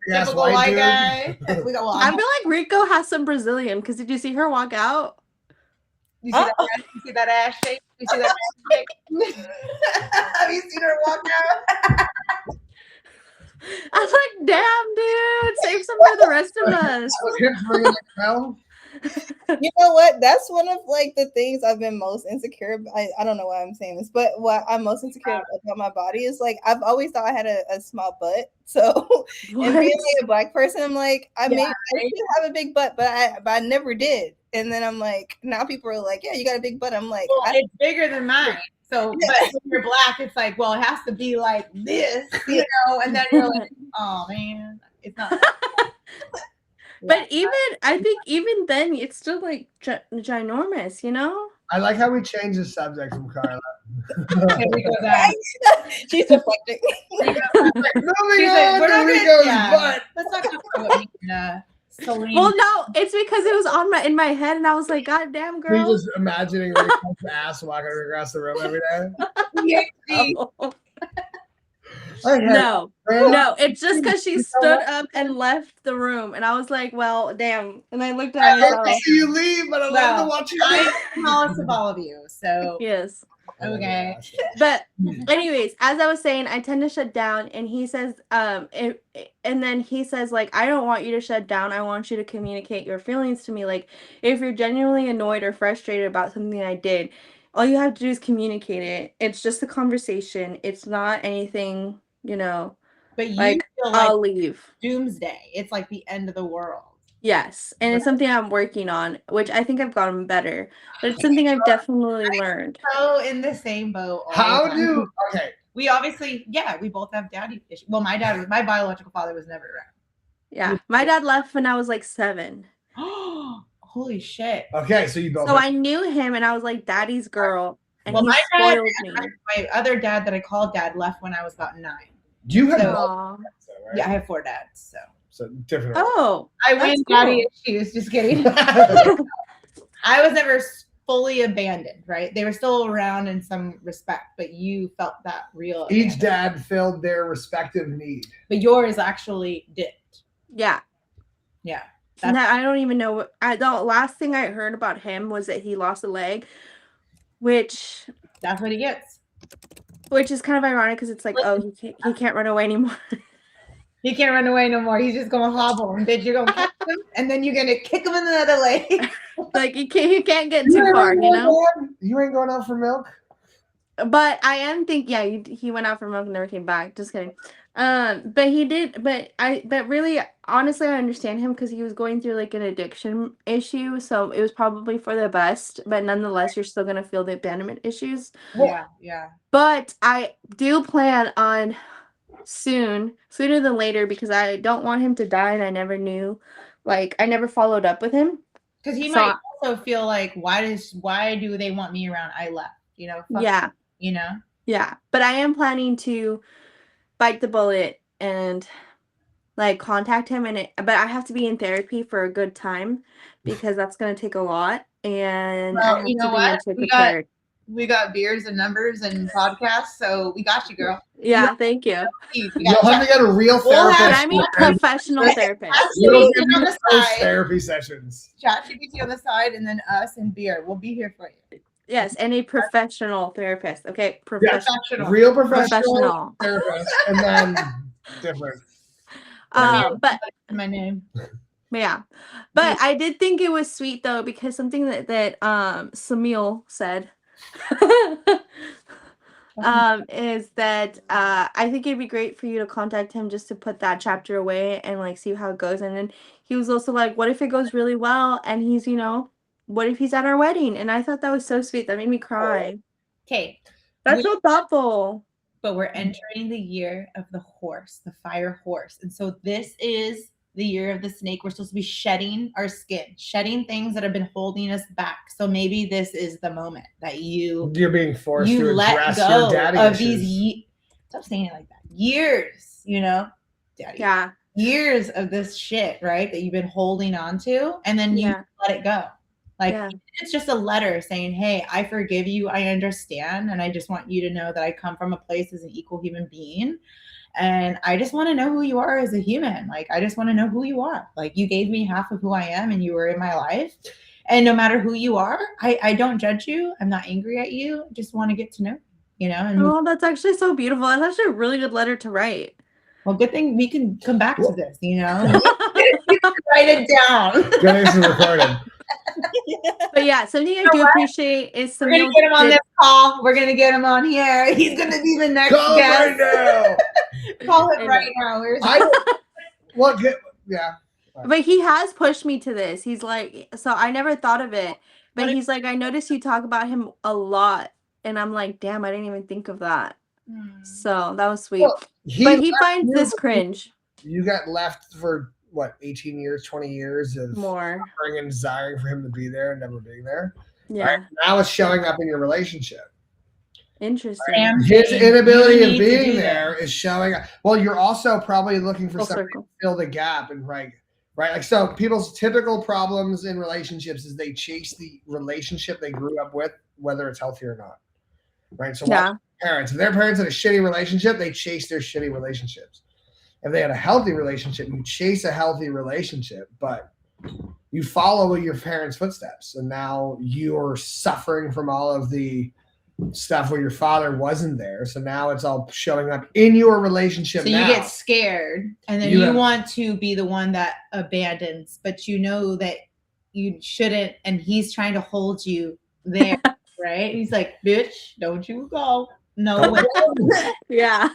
typical white guy. We got. Well, I feel like Rico has some Brazilian because did you see her walk out? You see, you see that ass shake? You see that ass shake? Have you seen her walk out? I was like, damn, dude, save some for the rest of us. You know what? That's one of like the things I've been most insecure about. I don't know why I'm saying this, but what I'm most insecure about my body is like I've always thought I had a small butt. So and being like a black person, I'm like I should have a big butt, but I never did. And then I'm like, now people are like, yeah, you got a big butt. I'm like, well, it's bigger than mine. So but when you're black, it's like, well, it has to be like this, you know, and then you're like, oh man, it's not. But I think even then, it's still like ginormous, you know? I like how we changed the subject from Carla. She's deflecting. Moving on to Rico's butt. Let's not talk about Celine. Well, no, it's because it was in my head, and I was like, God damn, girl. You're just imagining Rico's ass walking across the room every day. No, it's just because she stood up and left the room, and I was like, "Well, damn!" And I looked at myself. I love to see you leave, but I love to watch you leave. I'm the smallest of all of you, so yes. Okay. But anyways, as I was saying, I tend to shut down, and he says, and then he says, like, I don't want you to shut down. I want you to communicate your feelings to me. Like, if you're genuinely annoyed or frustrated about something I did, all you have to do is communicate it. It's just a conversation. It's not anything, you know. But you like, feel like I'll leave. Doomsday. It's like the end of the world. Yes, and it's something I'm working on, which I think I've gotten better. But it's something I've definitely learned. So in the same boat. We obviously, we both have daddy issues. Well, my biological father was never around. Yeah, my dad left when I was like 7. Holy shit. Okay, so you both. So I knew him, and I was like daddy's girl, and he spoiled me. My other dad that I called dad left when I was about 9. Do you have? Right? Yeah, I have 4 dads. So different. Oh, I win daddy issues. Just kidding. I was never fully abandoned, right? They were still around in some respect, but you felt that real. Each dad filled their respective need. But yours actually did. Yeah. Yeah. I don't even know what. The last thing I heard about him was that he lost a leg, which. That's what he gets. Which is kind of ironic because it's like, oh, he can't run away anymore. He can't run away no more. He's just gonna hobble, and then you're gonna kick him, and then you're gonna kick him in the other leg. Like he can't get too far, you know. You ain't going out for milk. But I am thinking, yeah, he went out for milk and never came back. Just kidding. But he did. But really, honestly, I understand him because he was going through like an addiction issue. So it was probably for the best. But nonetheless, you're still gonna feel the abandonment issues. Yeah. But I do plan on sooner than later, because I don't want him to die, and I never knew, like, I never followed up with him. Because he might also feel like, why do they want me around? I left, you know. Yeah. You know. Yeah, but I am planning to bite the bullet and like contact him, but I have to be in therapy for a good time because that's gonna take a lot, and I have you know to be prepared. We got beers and numbers and podcasts, so we got you, girl. Yeah, thank you. You'll have to get a real therapist. And I mean professional therapist. You'll get on the side. Therapy sessions. ChatGPT on the side, and then us and beer. We'll be here for you. Yes, and a professional therapist. Okay, professional. Real professional therapist, and then different. But my name. Yeah. But I did think it was sweet though, because something that Samil said is that I think it'd be great for you to contact him just to put that chapter away and like see how it goes. And then he was also like, what if it goes really well and he's, what if he's at our wedding? And I thought that was so sweet. That made me cry. Okay. That's so thoughtful. But we're entering the year of the horse, the fire horse. And so this is the year of the snake. We're supposed to be shedding our skin, shedding things that have been holding us back. So maybe this is the moment that you're being forced to let address go your daddy of issues. these stop saying it like that. Years, daddy. Yeah. Years of this shit, right? That you've been holding on to, and then you let it go. Like it's just a letter saying, hey, I forgive you. I understand. And I just want you to know that I come from a place as an equal human being. And I just want to know who you are as a human. Like, I just want to know who you are. Like, you gave me half of who I am and you were in my life. And no matter who you are, I don't judge you. I'm not angry at you. I just want to get to know, And that's actually so beautiful. That's actually a really good letter to write. Well, good thing we can come back to this, You can write it down. Getting some recording. But yeah, something I do appreciate is we're gonna get him on this call. We're gonna get him on here. He's gonna be the next guest. Right now. Call it right now. Yeah. But he has pushed me to this. He's like, so I never thought of it. But he's like, I noticed you talk about him a lot. And I'm like, damn, I didn't even think of that. So that was sweet. Well, but he finds this cringe. You got left for what, 18 years, 20 years of more suffering and desiring for him to be there and never being there. Yeah. Right? Now it's showing up in your relationship. Interesting. Right? His inability of being there is showing up. Well, you're also probably looking for something to fill the gap and right. Like, so people's typical problems in relationships is they chase the relationship they grew up with, whether it's healthy or not. Right. So parents, if their parents had a shitty relationship, they chase their shitty relationships. If they had a healthy relationship, you chase a healthy relationship, but you follow your parents' footsteps. And now you're suffering from all of the stuff where your father wasn't there. So now it's all showing up in your relationship. So you get scared and then you want to be the one that abandons, but you know that you shouldn't. And he's trying to hold you there, right? He's like, bitch, don't you go. No way. Yeah.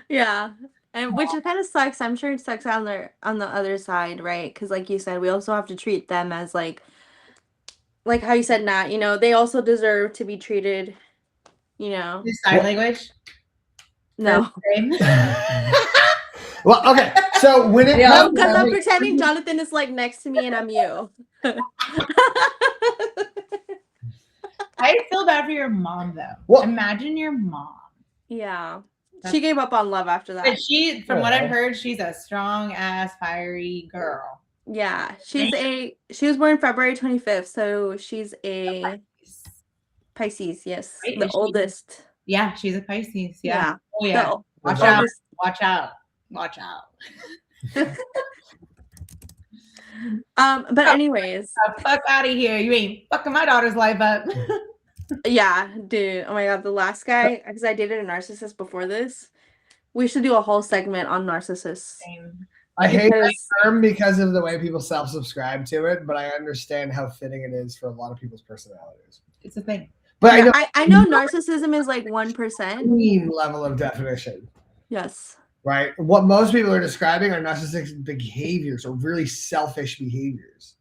Yeah. And which kind of sucks. I'm sure it sucks on the other side, right? Because like you said, we also have to treat them as like how you said, Nat, they also deserve to be treated, Is sign language? No. Well, okay. So when it comes because I'm pretending Jonathan is like next to me and I'm you. I feel bad for your mom though. Well, imagine your mom. Yeah. She gave up on love after that. But from what I've heard, she's a strong ass, fiery girl. Yeah. She was born February 25th, so she's a Pisces, yes. Right? The oldest. Yeah, she's a Pisces. Yeah. Oh yeah. Watch out. Watch out. Watch out. But anyways. Fuck out of here. You ain't fucking my daughter's life up. Yeah, dude. Oh my god, the last guy, because I dated a narcissist before this. We should do a whole segment on narcissists. I hate that term because of the way people self-subscribe to it, but I understand how fitting it is for a lot of people's personalities. It's a thing. But I know narcissism is like 1%. Level of definition. Yes. Right? What most people are describing are narcissistic behaviors or really selfish behaviors.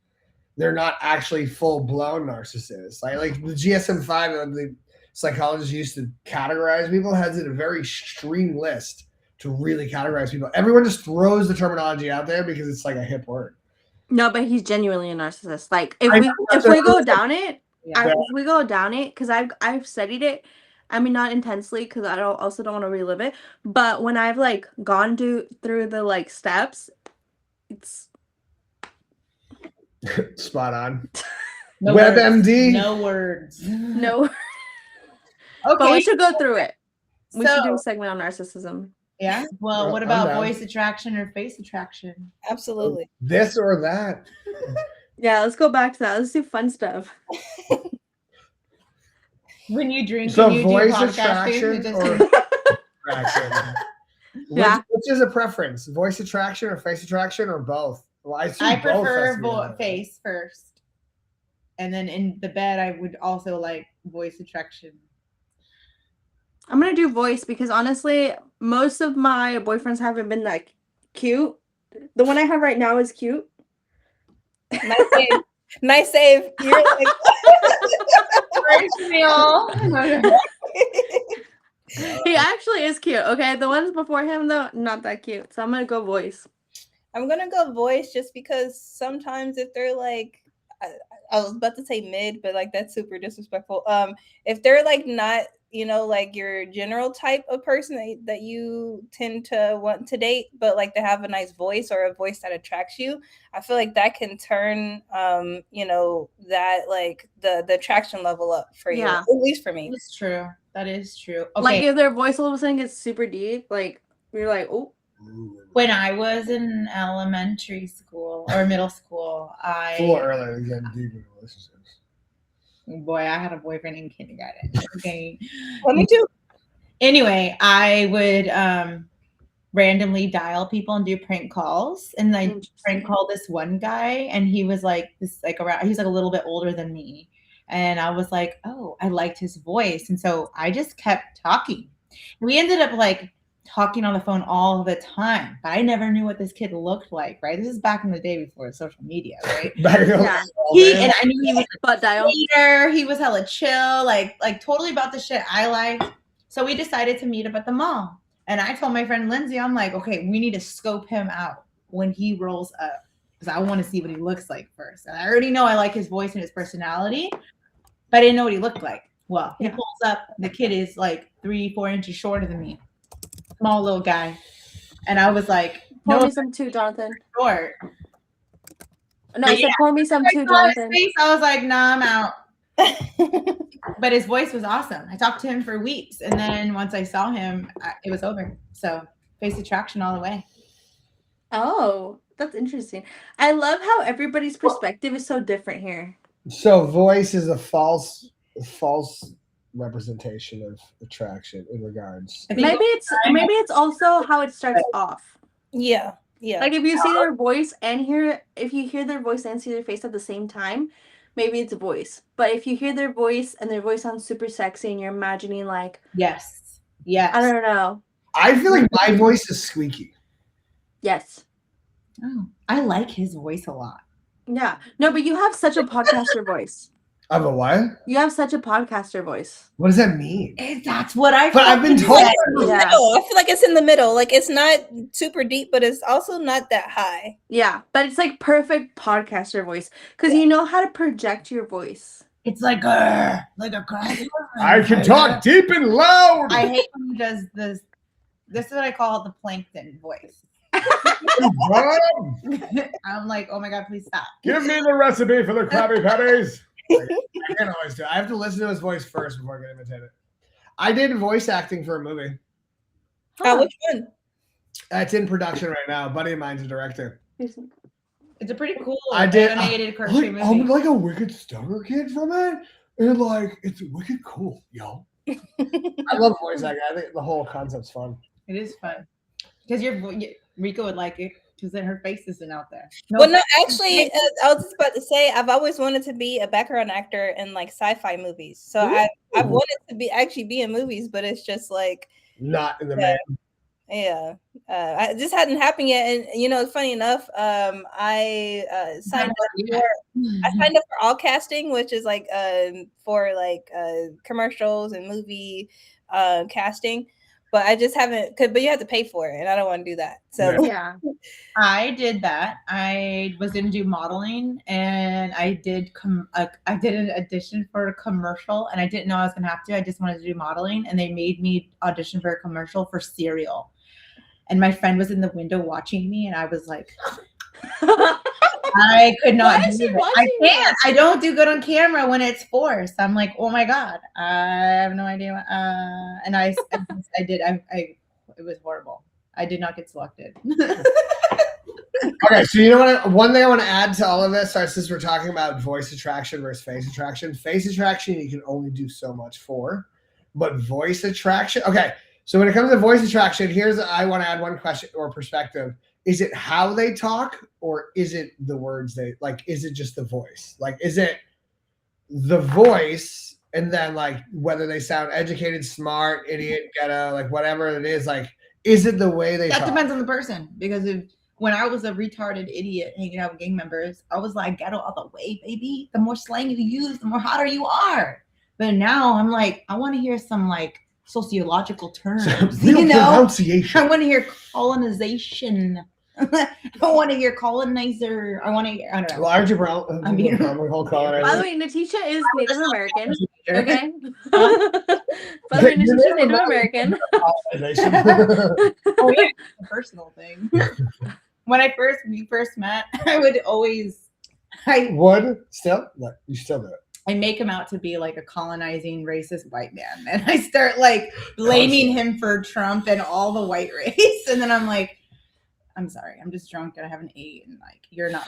They're not actually full-blown narcissists. Like the GSM-5, the psychologists used to categorize people, has it a very extreme list to really categorize people. Everyone just throws the terminology out there because it's like a hip word. No, but he's genuinely a narcissist. Like if we go down it, because I've studied it. I mean, not intensely because I also don't want to relive it. But when I've like gone through the like steps, it's spot on. No WebMD. No words. No. Okay. But we should go through it. We should do a segment on narcissism. Yeah. Well, what about voice attraction or face attraction? Absolutely. This or that. Yeah, let's go back to that. Let's do fun stuff. When you drink, so and you voice do attraction or attraction. Yeah. Which is a preference? Voice attraction or face attraction or both? Well, I prefer face first, and then in the bed I would also like voice attraction. I'm gonna do voice because honestly, most of my boyfriends haven't been that cute. The one I have right now is cute. Nice save. Nice save. You're like He actually is cute. Okay, the ones before him though, not that cute. So I'm gonna go voice. I'm gonna go voice just because sometimes if they're like I was about to say mid, but like that's super disrespectful. If they're like not, like your general type of person that you tend to want to date, but like they have a nice voice or a voice that attracts you, I feel like that can turn that like the attraction level up for you. Yeah. At least for me. That's true. That is true. Okay. Like if their voice all of a sudden gets super deep, like you're like, oh. When I was in elementary school or middle school, earlier to get deep in relationships. Boy, I had a boyfriend in kindergarten. Okay. Well, me too. Anyway, I would randomly dial people and do prank calls, and I prank called this one guy, and he was like this, like around. He's like a little bit older than me, and I was like, oh, I liked his voice, and so I just kept talking. We ended up like talking on the phone all the time, but I never knew what this kid looked like, right? This is back in the day before social media, right? Yeah. And I knew he was butt dial. later, he was hella chill, like totally about the shit I liked. So we decided to meet up at the mall. And I told my friend Lindsay, I'm like, okay, we need to scope him out when he rolls up because I want to see what he looks like first. And I already know I like his voice and his personality, but I didn't know what he looked like. Well, he pulls up. The kid is like 3-4 inches shorter than me. Small little guy. And I was like, pour me some too, Jonathan. Short. No, I said pour me some too, Jonathan. I was like, nah, I'm out. But his voice was awesome. I talked to him for weeks. And then once I saw him, it was over. So face attraction all the way. Oh, that's interesting. I love how everybody's perspective is so different here. So voice is a false representation of attraction in regards. Maybe it's also how it starts off. Yeah. Like if you see their voice and if you hear their voice and see their face at the same time, maybe it's a voice. But if you hear their voice and their voice sounds super sexy and you're imagining like yes, I don't know. I feel like my voice is squeaky. Yes. Oh, I like his voice a lot. Yeah. No, but you have such a podcaster voice. I have a what? You have such a podcaster voice. What does that mean? That's what I've been told. Yeah. I feel like it's in the middle. Like it's not super deep, but it's also not that high. Yeah, but it's like perfect podcaster voice because you know how to project your voice. It's like a I can talk deep and loud. I hate when he does this. This is what I call the plankton voice. I'm like, oh my god, please stop. Give me the recipe for the Krabby Patties. I can't always do it. I have to listen to his voice first before I can imitate it. I did voice acting for a movie. Which one? It's in production right now. A buddy of mine's a director. It's a pretty cool animated cartoon movie. I'm like a wicked stoner kid from it, and like it's wicked cool, yo. I love voice acting. I think the whole concept's fun. It is fun because Rika would like it because then her face isn't out there. Actually, I was just about to say I've always wanted to be a background actor in like sci-fi movies. So I've wanted to be in movies, but it's just like not in the main. Yeah, it just hadn't happened yet. And funny enough, I signed up for all casting, which is like for like commercials and movie casting. But I just haven't. But you have to pay for it, and I don't want to do that. So yeah, I did that. I was going to do modeling, and I did an audition for a commercial, and I didn't know I was going to have to. I just wanted to do modeling, and they made me audition for a commercial for cereal. And my friend was in the window watching me, and I was like, I could not do it. I can't. I don't do good on camera when it's forced. I'm like, oh my god, I have no idea. And I did. It was horrible. I did not get selected. Okay, so you know what? One thing I want to add to all of this, since we're talking about voice attraction versus face attraction. Face attraction, you can only do so much for, but voice attraction. Okay, so when it comes to voice attraction, I want to add one question or perspective. is it how they talk or is it the words they like? Is it just the voice? Like, is it the voice and then like whether they sound educated, smart, idiot, ghetto, like whatever it is, like is it the way they That talk? depends on the person. Because when I was a retarded idiot hanging out with gang members, I was like, ghetto all the way, baby. The more slang you use, the more hotter you are. But now I'm like, I want to hear some like sociological terms. Real You know, pronunciation. I want to hear colonization. I want to hear colonizer. I want to hear, I don't know. Well, aren't you brown? I mean- whole color. By the way, Natisha is Native American. Okay. Okay. By the way, Natisha is Native American. Oh yeah, it's a personal thing. When we first met, I would always Would still? No, you still do it. I make him out to be like a colonizing racist white man. And I start like blaming him for Trump and all the white race. And then I'm like, I'm sorry, I'm just drunk and I haven't eaten. Like, you're not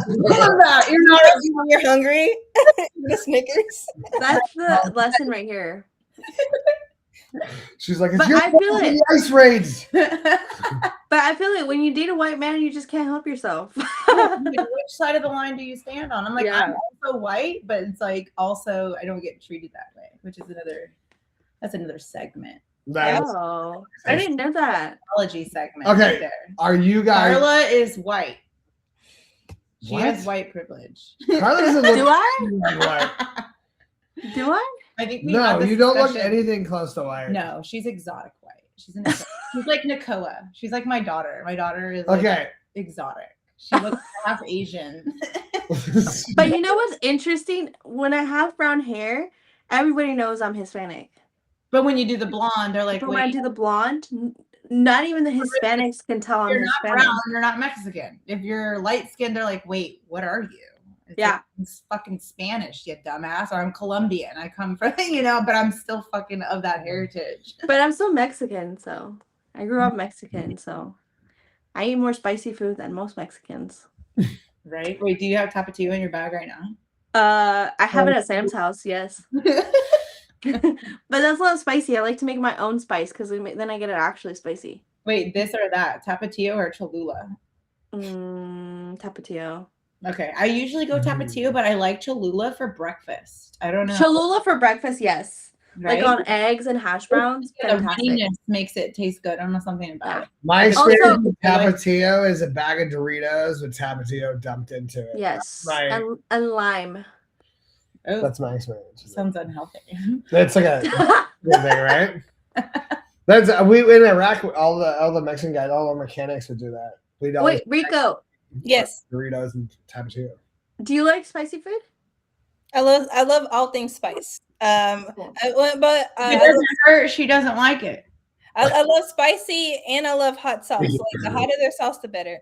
You're not you're hungry. The Snickers. That's the lesson right here. She's like, it's But your I feel fault for it. the ice raids. But I feel like when you date a white man, you just can't help yourself. Which side of the line do you stand on? I'm like, Yeah. I'm also white, but it's like also I don't get treated that way, which is that's another segment. That's, Oh, I didn't know that. Apology segment. Okay. Right there. are you guys? Carla is white. She What? has white privilege. Carla doesn't look Do I? like white. Do I? I think we No, had this you don't look discussion. anything close to white. No, she's exotic white. She's like Nakoa. She's like my daughter. My daughter is like Okay. exotic. She looks half Asian. But you know what's interesting? When I have brown hair, everybody knows I'm Hispanic. But when you do the blonde, they're like, But when I wait, do the blonde, not even the Hispanics can tell I'm you're not Hispanic. brown, you're not Mexican. If you're light skinned, they're like, wait, what are you? It's Yeah. like, it's fucking Spanish, you dumbass. Or I'm Colombian. I come from, but I'm still fucking of that heritage. But I'm still Mexican, so I grew up Mexican, so I eat more spicy food than most Mexicans. Right? Wait, do you have Tapatio in your bag right now? I have it at Sam's house, yes. But that's not spicy. I like to make my own spice because then I get it actually spicy. Wait, this or that? Tapatio or Cholula? Tapatio. Okay, I usually go Tapatio, but I like Cholula for breakfast. I don't know. Cholula for breakfast, yes. Right? Like on eggs and hash browns. The Fantastic. runniness makes it taste good. I don't know something about Yeah. it. My experience Also- with Tapatio is a bag of Doritos with Tapatio dumped into it. Yes. Right. And lime. Oh, That's my experience. sounds unhealthy. That's like a good thing, right? That's we in Iraq. All the Mexican guys, all the mechanics would do that. We'd always Wait, Rico, Yes. Doritos and Tapatio. do you like spicy food? I love all things spice. Cool. But It doesn't hurt. She doesn't like it. I love spicy and I love hot sauce. Like the hotter their sauce, the better.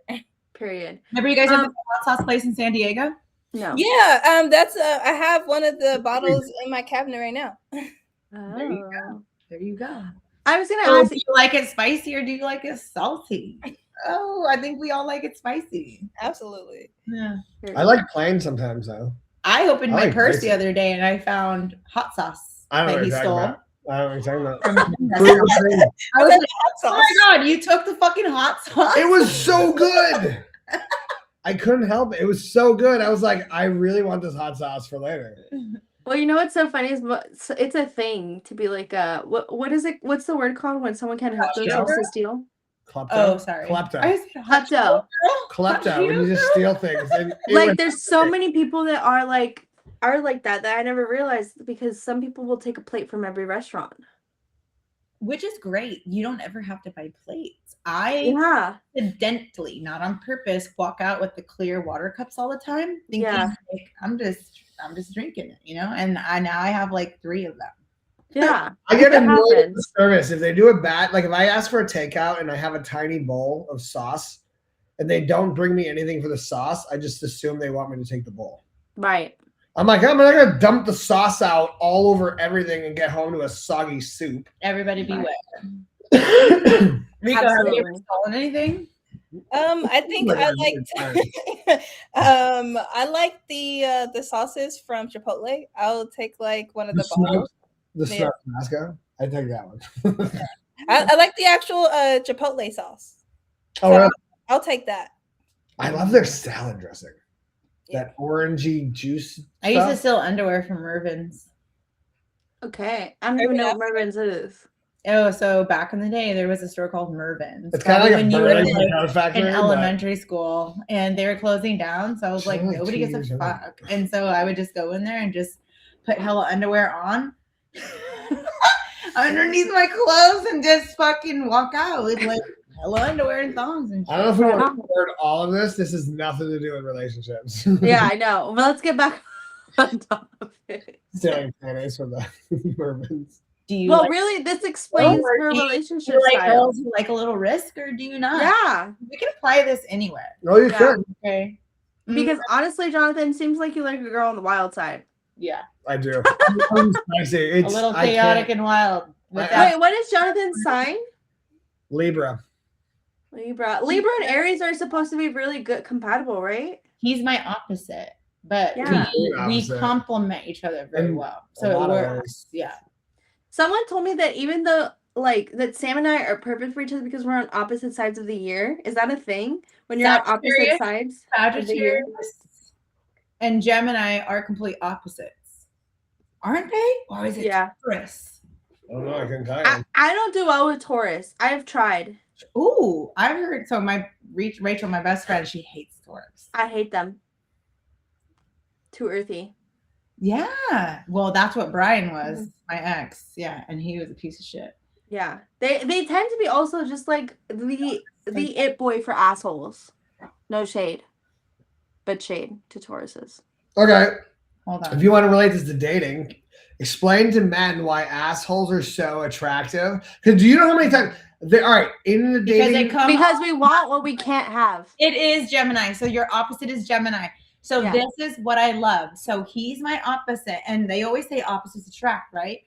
Period. Remember you guys have the hot sauce place in San Diego? No. Yeah, that's I have one of the bottles in my cabinet right now. There you go. Oh. There you go. I was gonna So ask do you like it spicy or do you like it salty? Oh, I think we all like it spicy. Absolutely. Yeah. I like plain sometimes though. I opened I my like purse spicy. the other day and I found hot sauce I don't know that what he you're stole. talking about. I don't know what you're talking From about. I was like, Hot oh sauce. my god, you took the fucking hot sauce. It was so good. I couldn't help it. It was so good. I was like, I really want this hot sauce for later. Well, you know what's so funny is it's a thing to be like what is it? What's the word called when someone can't help themselves to steal? Klepto. Oh, sorry. Klepto. I said hot Klepto. Klepto. When you just steal things. And it Like was- there's so many people that are like that I never realized because some people will take a plate from every restaurant. which is great. You don't ever have to buy plates. I Yeah. accidentally, not on purpose, walk out with the clear water cups all the time, thinking Yeah. like, I'm just drinking it, and now I have like 3 of them. Yeah. I get It annoyed with the happens. service if they do it bad. Like if I ask for a takeout and I have a tiny bowl of sauce and they don't bring me anything for the sauce, I just assume they want me to take the bowl. Right. I'm like, I'm not gonna dump the sauce out all over everything and get home to a soggy soup. Everybody be Right. wet. Rico, have you ever Absolutely. stolen anything? I think I liked I like the sauces from Chipotle. I'll take like one of the bottles. The Yeah. snap Tabasco. I take that one. I like the actual Chipotle sauce. Oh, really? I'll take that. I love their salad dressing. Yeah. That orangey juice. I used to stuff. steal underwear from Mervyn's. Okay. I don't even know what Mervyn's is. Oh, so back in the day, there was a store called Mervyn's. It's kind of like when a you were Burlington Coat Factory, in but- elementary school, and they were closing down. So I was like, Shut up, nobody 2 gives a years old. fuck. And so I would just go in there and just put hella underwear on underneath my clothes and just fucking walk out with like hella underwear and thongs and I don't know if we Right want on. to record all of this. This has nothing to do with relationships. Yeah, I know. But let's get back on topic. Stealing panties from the Mervyn's. Do you Well, like, really, this explains or her do you relationship you like style. girls who like a little risk, or do you not? Yeah, We can apply this anywhere. Oh, you Yeah. could. Okay. because honestly, Jonathan, seems like you like a girl on the wild side. Yeah, I do. I'm spicy. a It's, little I chaotic can't- and wild. With I- that. Wait, what is Jonathan's sign? Libra. Libra. Libra and Aries are supposed to be really good, compatible, right? He's my opposite, but Yeah. we Opposite. complement each other very In well, a so it lot of works. ways. Yeah, Someone told me that even though, like, that Sam and I are perfect for each other because we're on opposite sides of the year. Is that a thing? When you're on opposite Sagittarius- sides of the year? Sagittarius and Gemini are complete opposites, aren't they? Or is it Yeah. Taurus? I don't know. I couldn't tell you. I don't do well with Taurus. I have tried. Ooh, I've heard. So my Rachel, my best friend, she hates Taurus. I hate them. Too earthy. Yeah, well, that's what Brian was, my ex. Yeah, and he was a piece of shit. Yeah. They tend to be also just like the it boy for assholes. No shade. But shade to Tauruses. Okay. Hold on. If you want to relate this to dating, explain to men why assholes are so attractive. Because do you know how many times all right, in the Because dating they come. Because we want what we can't have. It is Gemini. So your opposite is Gemini. So Yeah. this is what I love. So he's my opposite. And they always say opposites attract, right?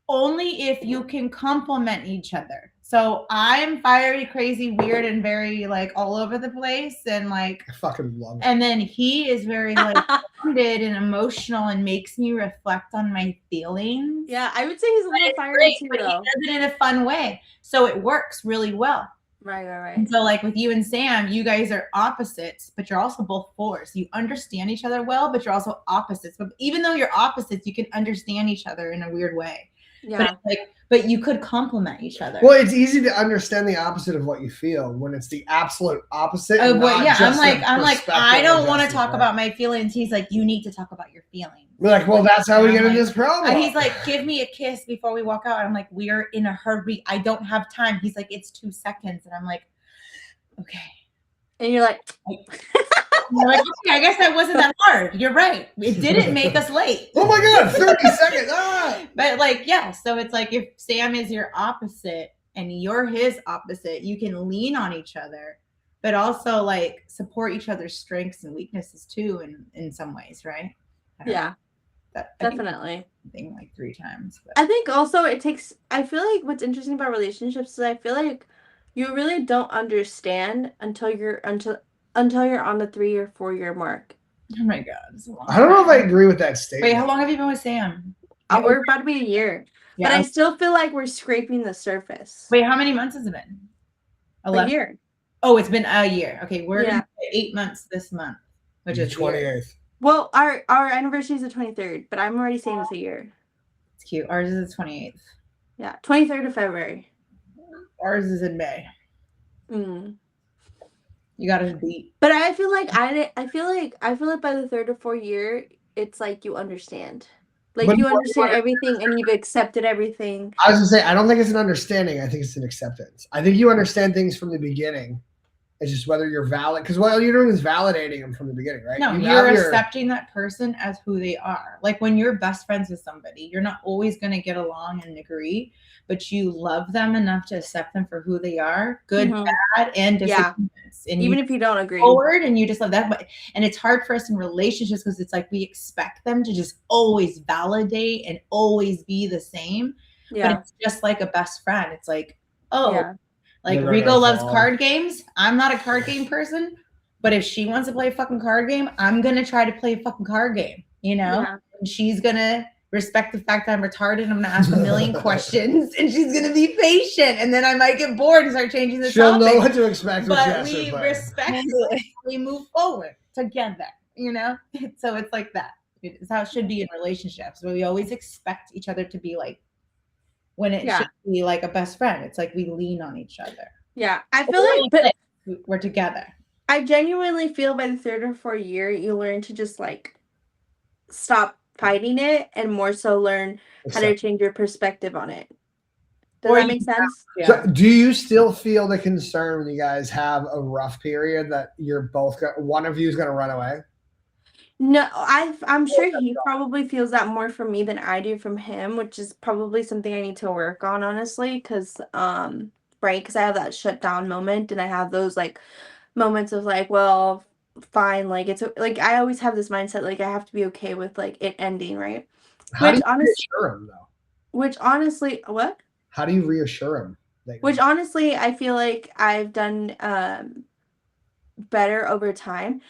Only if you can complement each other. So I'm fiery, crazy, weird, and very like all over the place. And like, I fucking love it. and then he is very like grounded and emotional and makes me reflect on my feelings. Yeah, I would say he's a little It's fiery great, too, but he though. does it in a fun way. So it works really well. Right. And so, like with you and Sam, you guys are opposites, but you're also both fours. You understand each other well, but you're also opposites. But even though you're opposites, you can understand each other in a weird way. Yeah. But it's like, but you could complement each other. Well, it's easy to understand the opposite of what you feel when it's the absolute opposite. Oh, not but yeah, just I'm the like, perspective I don't want to adjustment, talk right? about my feelings. He's like, you need to talk about your feelings. We're like, well, that's how we get I'm into like- this problem. And he's like, give me a kiss before we walk out. I'm like, we're in a hurry. I don't have time. He's like, it's 2 seconds. And I'm like, okay. And you're like, And I'm like, okay, I guess that wasn't that hard. You're right. It didn't make us late. oh my god, 30 seconds. Ah! But like, yeah. So it's like if Sam is your opposite and you're his opposite, you can lean on each other, but also like support each other's strengths and weaknesses too, in some ways, right? I don't know. yeah, That, I think definitely. thing like 3 times. But. I think also I feel like what's interesting about relationships is I feel like you really don't understand until you're on the 3 or 4 year mark. Oh my god. It's a long I don't know if I time. agree with that statement. Wait, how long have you been with Sam? We're about to be a year. Yeah. But I still feel like we're scraping the surface. Wait, how many months has it been? A year. Oh, it's been a year. Okay, we're Yeah. gonna say 8 months this month, which is 28th. Well, our anniversary is the 23rd, but I'm already saying it's a year. It's cute. Ours is the 28th. Yeah, 23rd of February. Ours is in May. Mm. You got to beat. But I feel like I feel like by the 3rd or 4th year, it's like you understand. Like But you what- understand everything and you've accepted everything. I was gonna say, I don't think it's an understanding. I think it's an acceptance. I think you understand things from the beginning. It's just whether you're valid, because what you're doing is validating them from the beginning, right? No, You you're have your- accepting that person as who they are. Like when you're best friends with somebody, you're not always going to get along and agree, but you love them enough to accept them for who they are, good, Mhm. bad, and Yeah. disagreements. And Even you if you don't agree. forward and you just love that. And it's hard for us in relationships because it's like we expect them to just always validate and always be the same. Yeah. But it's just like a best friend. It's like, oh, Yeah. like Never Rico gonna loves fall. card games. I'm not a card game person, but if she wants to play a fucking card game, I'm gonna try to play a fucking card game, you know? Yeah. And she's gonna respect the fact that I'm retarded. I'm gonna ask a million questions, and she's gonna be patient. And then I might get bored and start changing the She'll topic. know what to expect. But we respect it. We move forward together. You know, so it's like that. It's how it should be in relationships. Where we always expect each other to be like. When it should be like a best friend, it's like we lean on each other. Yeah, I feel like we're together. I genuinely feel by the 3rd or 4th year, you learn to just like stop fighting it and more so learn how to change your perspective on it. Does that make sense? Yeah. So do you still feel the concern when you guys have a rough period that you're both one of you is going to run away? No, I'm sure he probably feels that more from me than I do from him, which is probably something I need to work on, honestly, because right, because I have that shutdown moment, and I have those like moments of like, well, fine, like it's like I always have this mindset like I have to be okay with like it ending, right? How do you reassure him though? Which honestly, what? How do you reassure him? Which honestly, I feel like I've done better over time.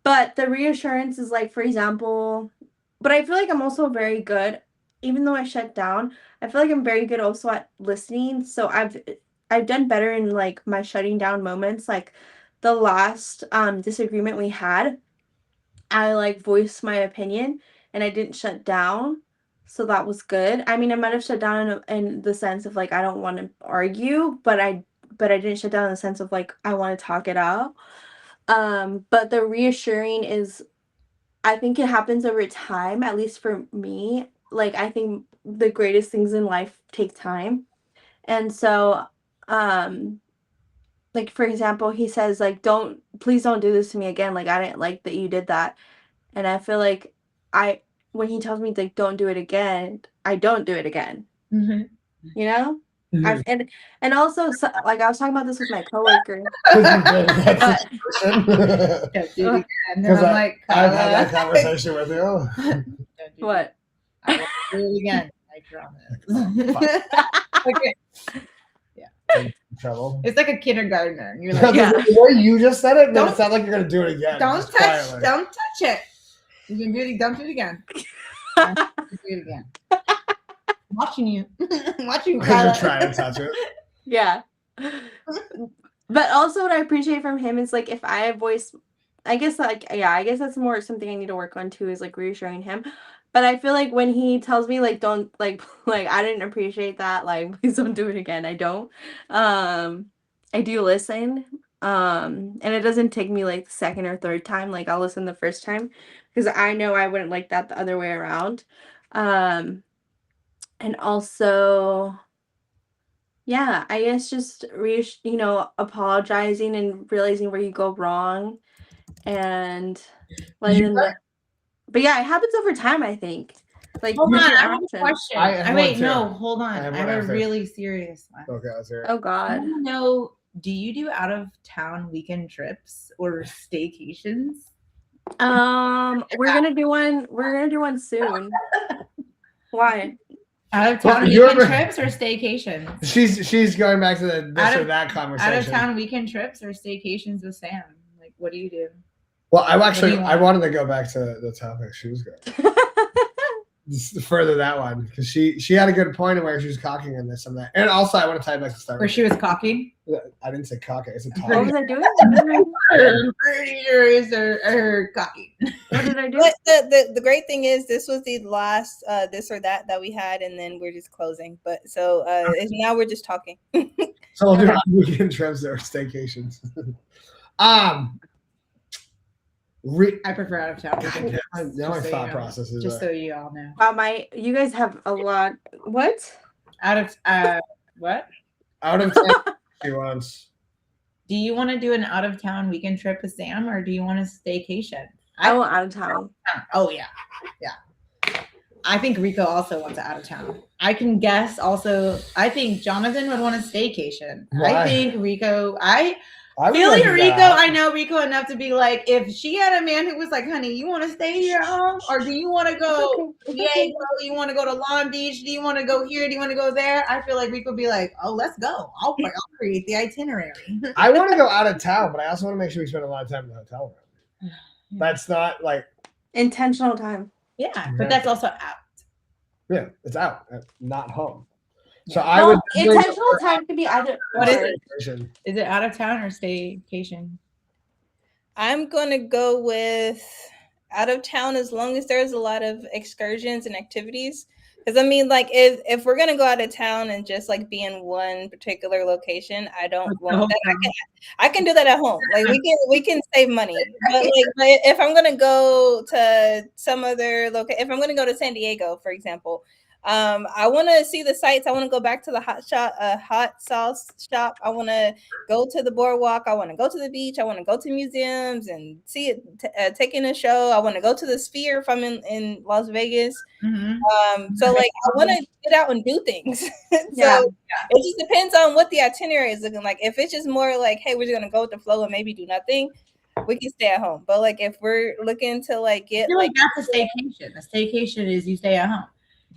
But the reassurance is like, for example, but I feel like I'm also very good, even though I shut down, I feel like I'm very good also at listening. So I've done better in like my shutting down moments. Like the last disagreement we had, I like voiced my opinion and I didn't shut down. So that was good. I mean, I might have shut down in the sense of like I don't want to argue, but I didn't shut down in the sense of like I want to talk it out. But the reassuring is, I think it happens over time, at least for me. Like, I think the greatest things in life take time. And so, like, for example, he says, like, please don't do this to me again. Like, I didn't like that you did that. And I feel like when he tells me, like, don't do it again, I don't do it again. Mm-hmm. You know? Mm-hmm. And also, so, like, I was talking about this with my coworker. Because I've had that conversation with you. What? I won't do it again. I promise. Okay. Yeah. Trouble. It's like a kindergartner. And you're like, the way you just said it, it sounds like you're gonna do it again. Don't touch it. You can do it. Don't do it again. Don't do it again. I'm watching you. You're trying to touch it. Yeah. But also what I appreciate from him is like if I voice, I guess that's more something I need to work on too, is like reassuring him. But I feel like when he tells me like don't like I didn't appreciate that, like please don't do it again, I don't. I do listen. And it doesn't take me like the second or third time. Like I'll listen the first time because I know I wouldn't like that the other way around. And also, yeah, I guess just apologizing and realizing where you go wrong, and letting them know. But yeah, it happens over time, I think. Like, hold on, I have a question. Hold on. I have a really serious one. Okay, I'll hear it. Oh God. I want to know, do you do out of town weekend trips or staycations? We're gonna do one soon. Why? Out of town weekend trips or staycations? She's going back to this or that conversation. Out of town weekend trips or staycations with Sam? Like, what do you do? Well, I wanted to go back to the topic she was going. Just further that one, because she had a good point in where she was cocking in this and that, and also I want to tie back to Star Wars. Where she was cocking? I didn't say cocking. I said talking. What was I doing? Her cocking. What did I do? But the great thing is this was the last this or that we had, and then we're just closing. But so now we're just talking. So we'll do weekend trips or staycations. I prefer out of town. Now my thought process is just so you all know. Wow, you guys have a lot. What? Out of what? Out of town. She wants. Do you want to do an out of town weekend trip with Sam, or do you want a staycation? I want out of town. Oh yeah. I think Rico also wants out of town. I can guess. Also, I think Jonathan would want a staycation. Why? I think Rico. I know Rico enough to be like, if she had a man who was like, honey, you want to stay here at home? Or do you want to go, do you want to go to Long Beach? Do you want to go here? Do you want to go there? I feel like Rico would be like, oh, let's go. I'll create the itinerary. I want to go out of town, but I also want to make sure we spend a lot of time in the hotel room. That's not like intentional time. Yeah, but that's also out. Yeah, it's out, not home. So Yeah. I would intentional time can be either. What is or. it? Is it out of town or staycation? I'm gonna go with out of town as long as there's a lot of excursions and activities. Because I mean, like if we're gonna go out of town and just like be in one particular location, I don't want that. I can do that at home. Like we can save money. But if I'm gonna go to some other location, if I'm gonna go to San Diego, for example, I want to see the sights. I want to go back to the hot sauce shop. I want to go to the boardwalk. I want to go to the beach. I want to go to museums and see it, take in a show. I want to go to the Sphere if I'm in Las Vegas. Mm-hmm. So like I want to get out and do things. So it just depends on what the itinerary is looking like. If it's just more like, hey, we're just gonna go with the flow and maybe do nothing, we can stay at home. But like if we're looking to like get like that's a staycation. A staycation is you stay at home.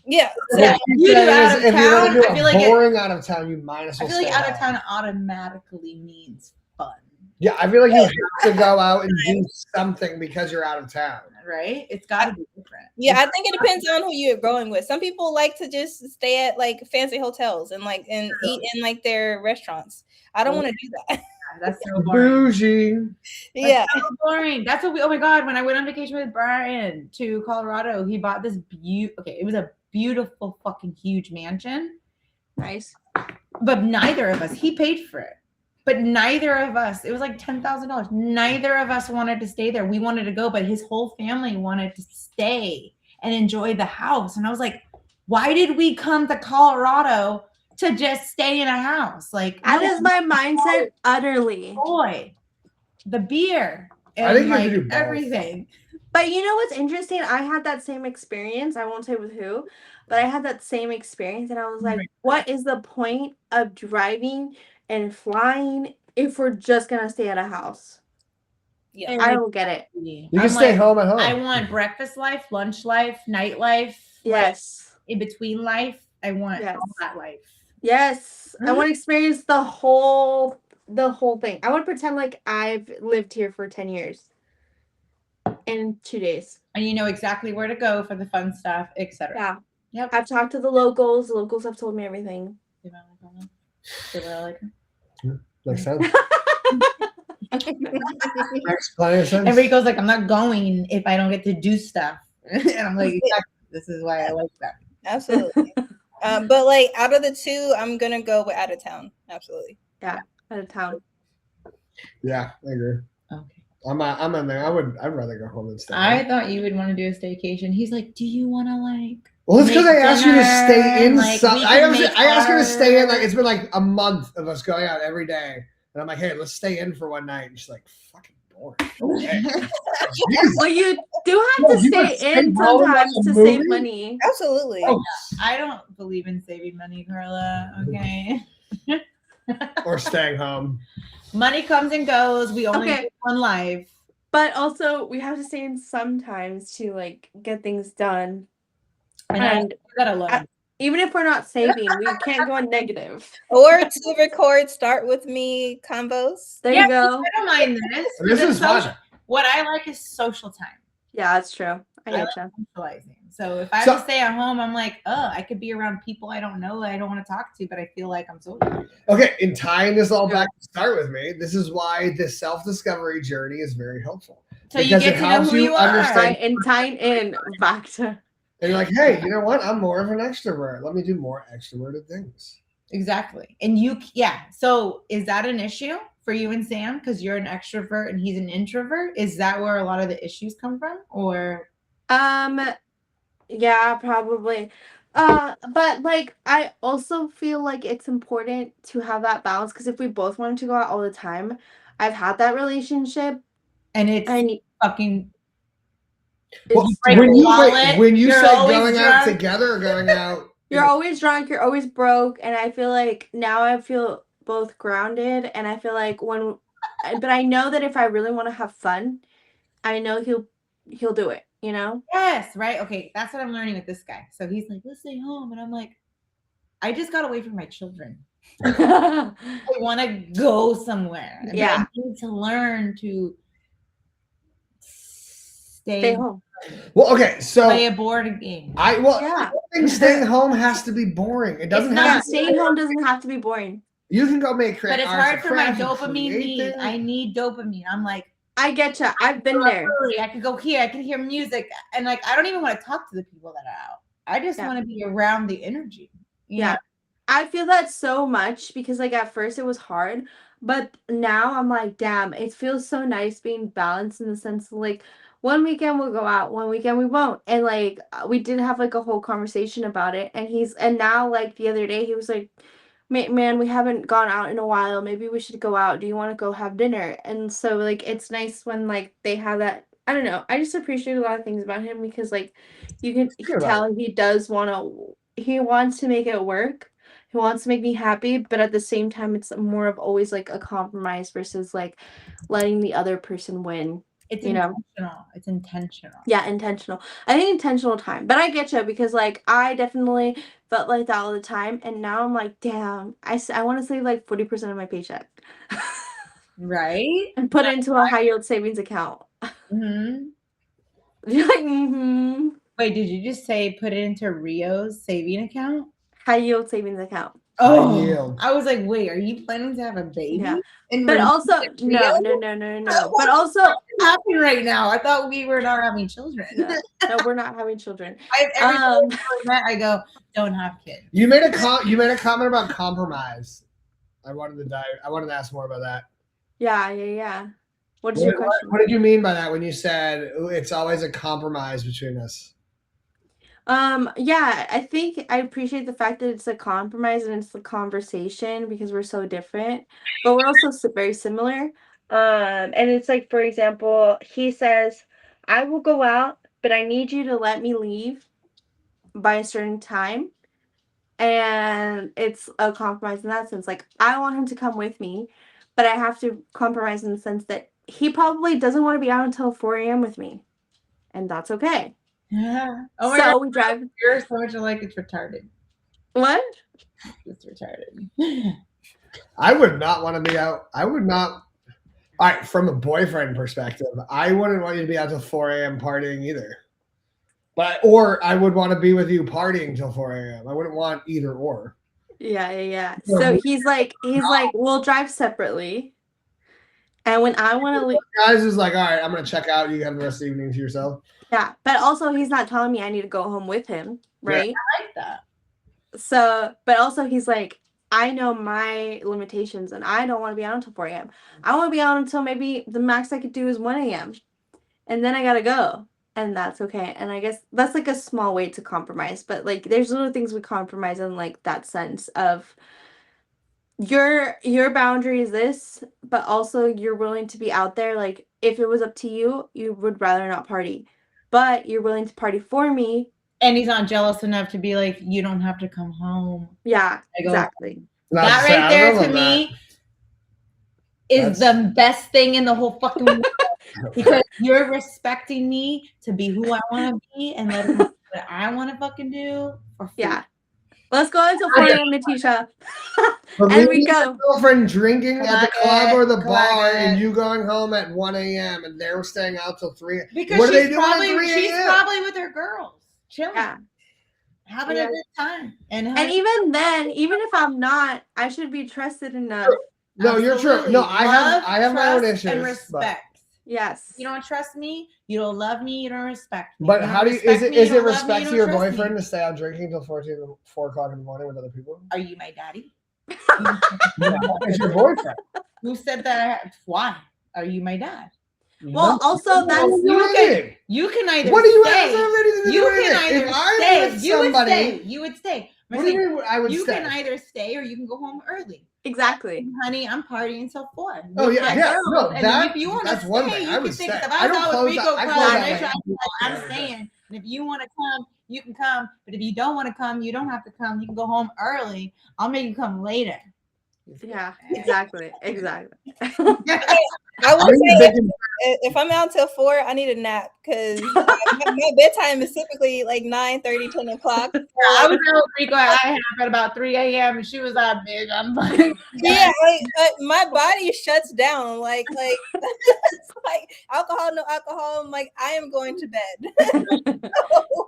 Yeah. So if you do out of if you're town, gonna do I feel like boring out of town, you might as I well. feel like stay out of home. town automatically means fun. Yeah, I feel like you have to go out and do something because you're out of town. Right? It's got to be different. Yeah, I think it depends on who you're going with. Some people like to just stay at like fancy hotels and eat in like their restaurants. I don't want to do that. That's so boring. Bougie. Yeah, that's so boring. That's what we. Oh my god! When I went on vacation with Brian to Colorado, he bought this it was a beautiful fucking huge mansion. Nice. But neither of us. He paid for it. But neither of us, it was like $10,000. Neither of us wanted to stay there. We wanted to go, but his whole family wanted to stay and enjoy the house. And I was like, why did we come to Colorado to just stay in a house? Like that is my mindset utterly. Boy, the beer and I think you like have to do both. everything. But you know what's interesting? I had that same experience. I won't say with who, but I had that same experience. And I was like, what is the point of driving and flying if we're just going to stay at a house? Yeah, I don't get it. You can stay home at home. I want breakfast life, lunch life, night life. Yes. Like, in between life. I want all that life. Yes. I want to experience the whole thing. I want to pretend like I've lived here for 10 years. In 2 days. And you know exactly where to go for the fun stuff, etc. Yeah. Yep. I've talked to the locals. The locals have told me everything. Makes sense. Makes plenty of sense. Everybody goes like, I'm not going if I don't get to do stuff. And I'm like, exactly. This is why I like that. Absolutely. But like out of the two, I'm gonna go with out of town. Absolutely. Yeah, out of town. Yeah, I agree. Okay. I'm in there. I'd rather go home and stay. I thought you would want to do a staycation. He's like, do you want to like? Well, it's because I asked you to stay in. Like, I asked her to stay in. Like it's been like a month of us going out every day, and I'm like, hey, let's stay in for one night. And she's like, fucking boring. Okay. Well, you do have to stay in sometimes to save money. Absolutely. Oh, I don't believe in saving money, Carla. Okay. Or staying home. Money comes and goes. We only get one life. But also, we have to stay in sometimes to like get things done. And that alone. Even if we're not saving, we can't go negative. Or to record Start With Me convos. There you go. I don't mind this. This is fun. What I like is social time. Yeah, that's true. I get you. Socializing. So if I have to stay at home, I'm like, I could be around people I don't know that I don't want to talk to, but I feel like I'm social. Okay, in tying this all back to Start With Me, this is why this self-discovery journey is very helpful. So because you get to know who you are. Right, and tying in back to... And you're like, hey, you know what? I'm more of an extrovert. Let me do more extroverted things. Exactly. And so is that an issue for you and Sam? Because you're an extrovert and he's an introvert? Is that where a lot of the issues come from? Or yeah, probably. But like I also feel like it's important to have that balance, because if we both wanted to go out all the time, I've had that relationship and it's fucking well, when you say going out together or going out, you're always drunk, you're always broke, and I feel like now I feel both grounded, and I feel like but I know that if I really want to have fun, I know he'll do it, you know? Yes, right. Okay, that's what I'm learning with this guy. So he's like, let's stay home, and I'm like, I just got away from my children. I want to go somewhere. Yeah, I need to learn to Stay home. Well, okay, so play a board game. I Yeah. think staying home has to be boring. It doesn't not- have Yeah, to. staying home doesn't have to be boring. You can go make But it's arts hard and for my crafts and dopamine create need. things. I need dopamine. I'm like, I get you. I've been there. I could go here. I can hear music, and like I don't even want to talk to the people that are out. I just Yeah. want to be around the energy. You Yeah. know? I feel that so much because like at first it was hard, but now I'm like, damn, it feels so nice being balanced in the sense of like one weekend we'll go out, one weekend we won't. And like we did have like a whole conversation about it, and now like the other day he was like, Man, we haven't gone out in a while. Maybe we should go out. Do you want to go have dinner?" And so like it's nice when like they have that. I don't know. I just appreciate a lot of things about him because like you can You're right. tell he does want to. He wants to make it work. He wants to make me happy, but at the same time, it's more of always like a compromise versus like letting the other person win. It's You know? intentional. It's intentional. Yeah, intentional. I think intentional time. But I get you because like I definitely felt like that all the time, and now I'm like, damn, I want to save like 40% of my paycheck Right? and put it into a high yield savings account. Mm-hmm. You're like, mm-hmm. Wait, did you just say put it into Rio's saving account? High yield savings account. Oh, yield. I was like, wait, are you planning to have a baby? Yeah. And But we're also, Rio? no. But also, happening right now. I thought we were not having children. no, we're not having children. Every time I go, don't have kids. You made a comment about compromise. I wanted to ask more about that. Yeah. What is your question? What did you mean by that when you said it's always a compromise between us? Yeah, I think I appreciate the fact that it's a compromise and it's a conversation because we're so different, but we're also very similar. And it's like, for example, he says, I will go out, but I need you to let me leave by a certain time. And it's a compromise in that sense. Like, I want him to come with me, but I have to compromise in the sense that he probably doesn't want to be out until 4 a.m. with me. And that's okay. Yeah. Oh my So God. we drive. You're so much alike. It's retarded. What? It's retarded. I would not want to be out. I would not. All right, from a boyfriend perspective, I wouldn't want you to be out till 4 a.m. partying either. Or I would want to be with you partying till 4 a.m. I wouldn't want either or. Yeah. So he's like, we'll drive separately. And when I want to leave, Guys is like, all right, I'm gonna check out. You have the rest of the evening to yourself. yeah. But also, he's not telling me I need to go home with him, right? I like that. So, but also, he's like, I know my limitations, and I don't want to be out until 4 a.m. I want to be out until maybe the max I could do is 1 a.m. And then I gotta go, and that's okay. And I guess that's like a small way to compromise. But like, there's little things we compromise in, like that sense of. Your boundary is this, but also you're willing to be out there. Like if it was up to you, you would rather not party, but you're willing to party for me. And he's not jealous enough to be like, you don't have to come home. Yeah, I go, exactly. That right there to me is the best thing in the whole fucking world. Because you're respecting me to be who I want to be and letting me do what I want to fucking do for free. Yeah. Let's go until 4 a.m., Natisha. And we go. Your girlfriend drinking at the club or the bar, it. and you going home at 1 a.m. and they're staying out till 3. Because what are they she's doing at probably 3 she's a.m.? probably with her girls, chilling, Yeah. having a good time. And even then, even if I'm not, I should be trusted enough. No, you're true. No, I have my own trust issues. and respect. Yes. You don't trust me, you don't love me, you don't respect me. But You how don't do you? Is respect it me, is you it don't love me, respect you to don't your trust me. boyfriend to stay out drinking till 4 o'clock in the morning with other people? Are you my daddy? It's your boyfriend. Who said that? Why? Are you my dad? Well, also that's You can either What do you stay. You can either if I'm stay. with You would somebody, stay. You would stay. What do you mean I would You stay? can either stay or you can go home early. exactly. Honey, I'm partying until 4. Oh with yeah, my yeah. girls. No, And that, if you want to that's stay, one thing. you I can would stay. stay. If I I was don't out close with Rico that. I Club, close that that way. I'm saying, and if you want to come, you can come. But if you don't want to come, you don't have to come. You can go home early. I'll make you come later. Yeah, exactly. I would I'm say thinking- if I'm out till 4, I need a nap because my bedtime is typically like 9:30, 10 o'clock. I was out with Rico at IHAP at about 3 a.m. and she was like, "Bitch, I'm like, Yeah, like my body shuts down. Like it's like alcohol, no alcohol. I'm like, I am going to bed.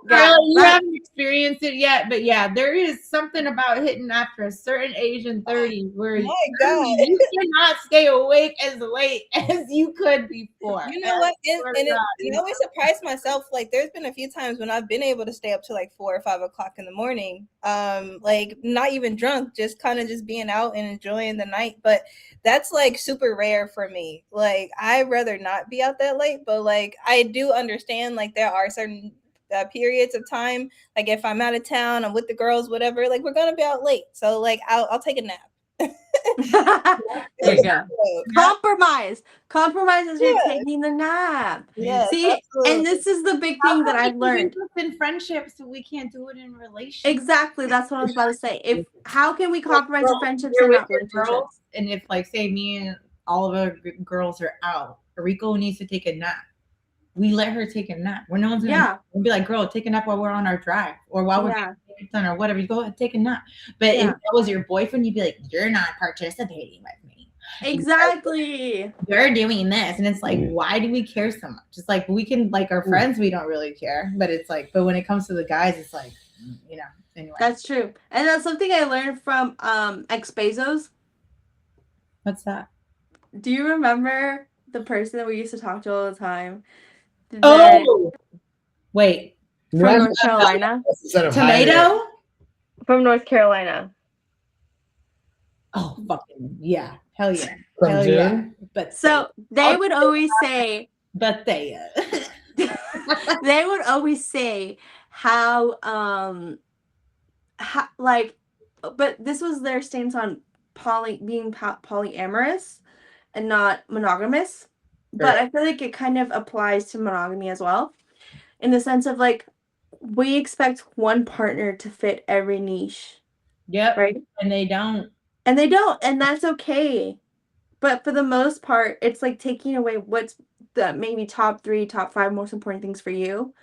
Yeah, you right. haven't experienced it yet, but yeah, there is something about hitting after a certain age in 30 where My God. you cannot stay awake as late as you could before. You know what? I swear to And God, I always surprise myself. Like, there's been a few times when I've been able to stay up to like 4 or 5 o'clock in the morning. Like not even drunk, just kind of just being out and enjoying the night. But that's like super rare for me. Like, I'd rather not be out that late. But like, I do understand. Like, there are certain periods of time. Like, if I'm out of town, I'm with the girls, whatever. Like, we're gonna be out late. So like, I'll take a nap. There you go. Compromise is you're taking the nap. Yes, See, absolutely. and this is the big How thing that come I've we can learned. do this in friendships, so we can't do it in relationships. Exactly, that's what I was about to say. If how can we compromise in friendships You're and with not your girls, relationships? and if like say me and all of our girls are out, Rico needs to take a nap. We let her take a nap. We're no one's gonna Yeah. we'll be like, girl, take a nap while we're on our drive or while we're Yeah. getting done or whatever. You go ahead, take a nap. But if Yeah. that was your boyfriend, you'd be like, you're not participating with me. Exactly. You're doing this. And it's like, why do we care so much? It's like we can like our friends, we don't really care. But it's like, but when it comes to the guys, it's like, you know, anyway. That's true. And that's something I learned from ex Bezos. What's that? Do you remember the person that we used to talk to all the time? Oh, wait. From North Carolina. Instead of hiding Tomato? it. From North Carolina. Oh, fucking yeah. Hell yeah. From Hell June? yeah. But So they would always say, but they they would always say how like, but this was their stance on being polyamorous and not monogamous. But I feel like it kind of applies to monogamy as well, in the sense of like, we expect one partner to fit every niche. Yep. Right. And they don't. And they don't, and that's okay. But for the most part, it's like taking away what's the maybe top 3, top 5 most important things for you,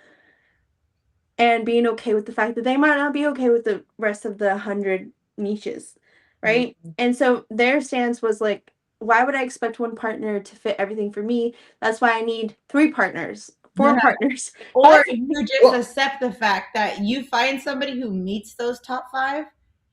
and being okay with the fact that they might not be okay with the rest of the 100 niches, right? Mm-hmm. And so their stance was like, why would I expect one partner to fit everything for me? That's why I need 3 partners, 4 partners. Or you just accept the fact that you find somebody who meets those top 5.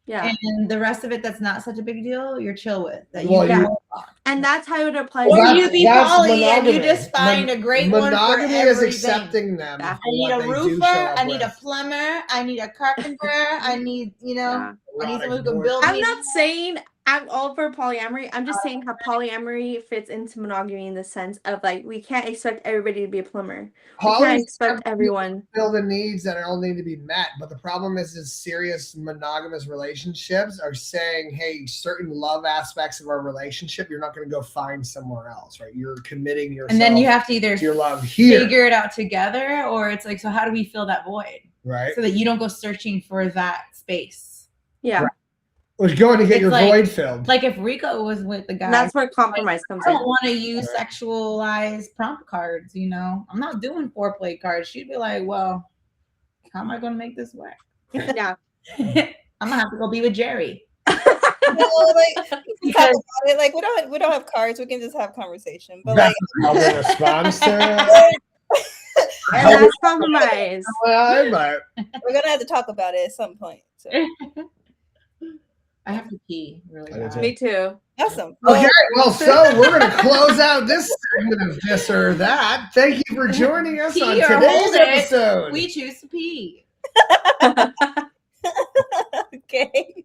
Yeah. And the rest of it that's not such a big deal, you're chill with. That Well, you And that's how it applies. Or to you be that's poly and you monogamy. just find a great one for Monogamy everything. is accepting them. Yeah. I need a for what they do roofer, show up I need a with. plumber, I need a carpenter, I need, you know, Yeah. I need someone who can Erotic build I'm me. not saying I'm all for polyamory. I'm just saying how polyamory fits into monogamy in the sense of like, we can't expect everybody to be a plumber. We can't expect everyone. Fill the needs that all need to be met. But the problem is serious monogamous relationships are saying, hey, certain love aspects of our relationship, you're not going to go find somewhere else, right? You're committing yourself And then you have to either to your love here. figure it out together, or it's like, so how do we fill that void? Right. So that you don't go searching for that space. Yeah. Right. Was going to get It's your like- void filled. Like if Rico was with the guy, And that's where compromise comes I in. don't want to use sexualized prompt cards, you know. I'm not doing foreplay cards. She'd be like, well, how am I going to make this work? Yeah. I'm going to have to go be with Jerry. Like, we can talk about it. Like, we don't have cards. We can just have conversation. But like, how we respond to it. And that's compromise. Well, but we're gonna have to talk about it at some point. So. I have to pee really I do bad. too. Me too. Awesome. okay, well, so we're going to close out this segment of This or That. Thank you for joining us Pee on or today's hold it. episode. We choose to pee. Okay.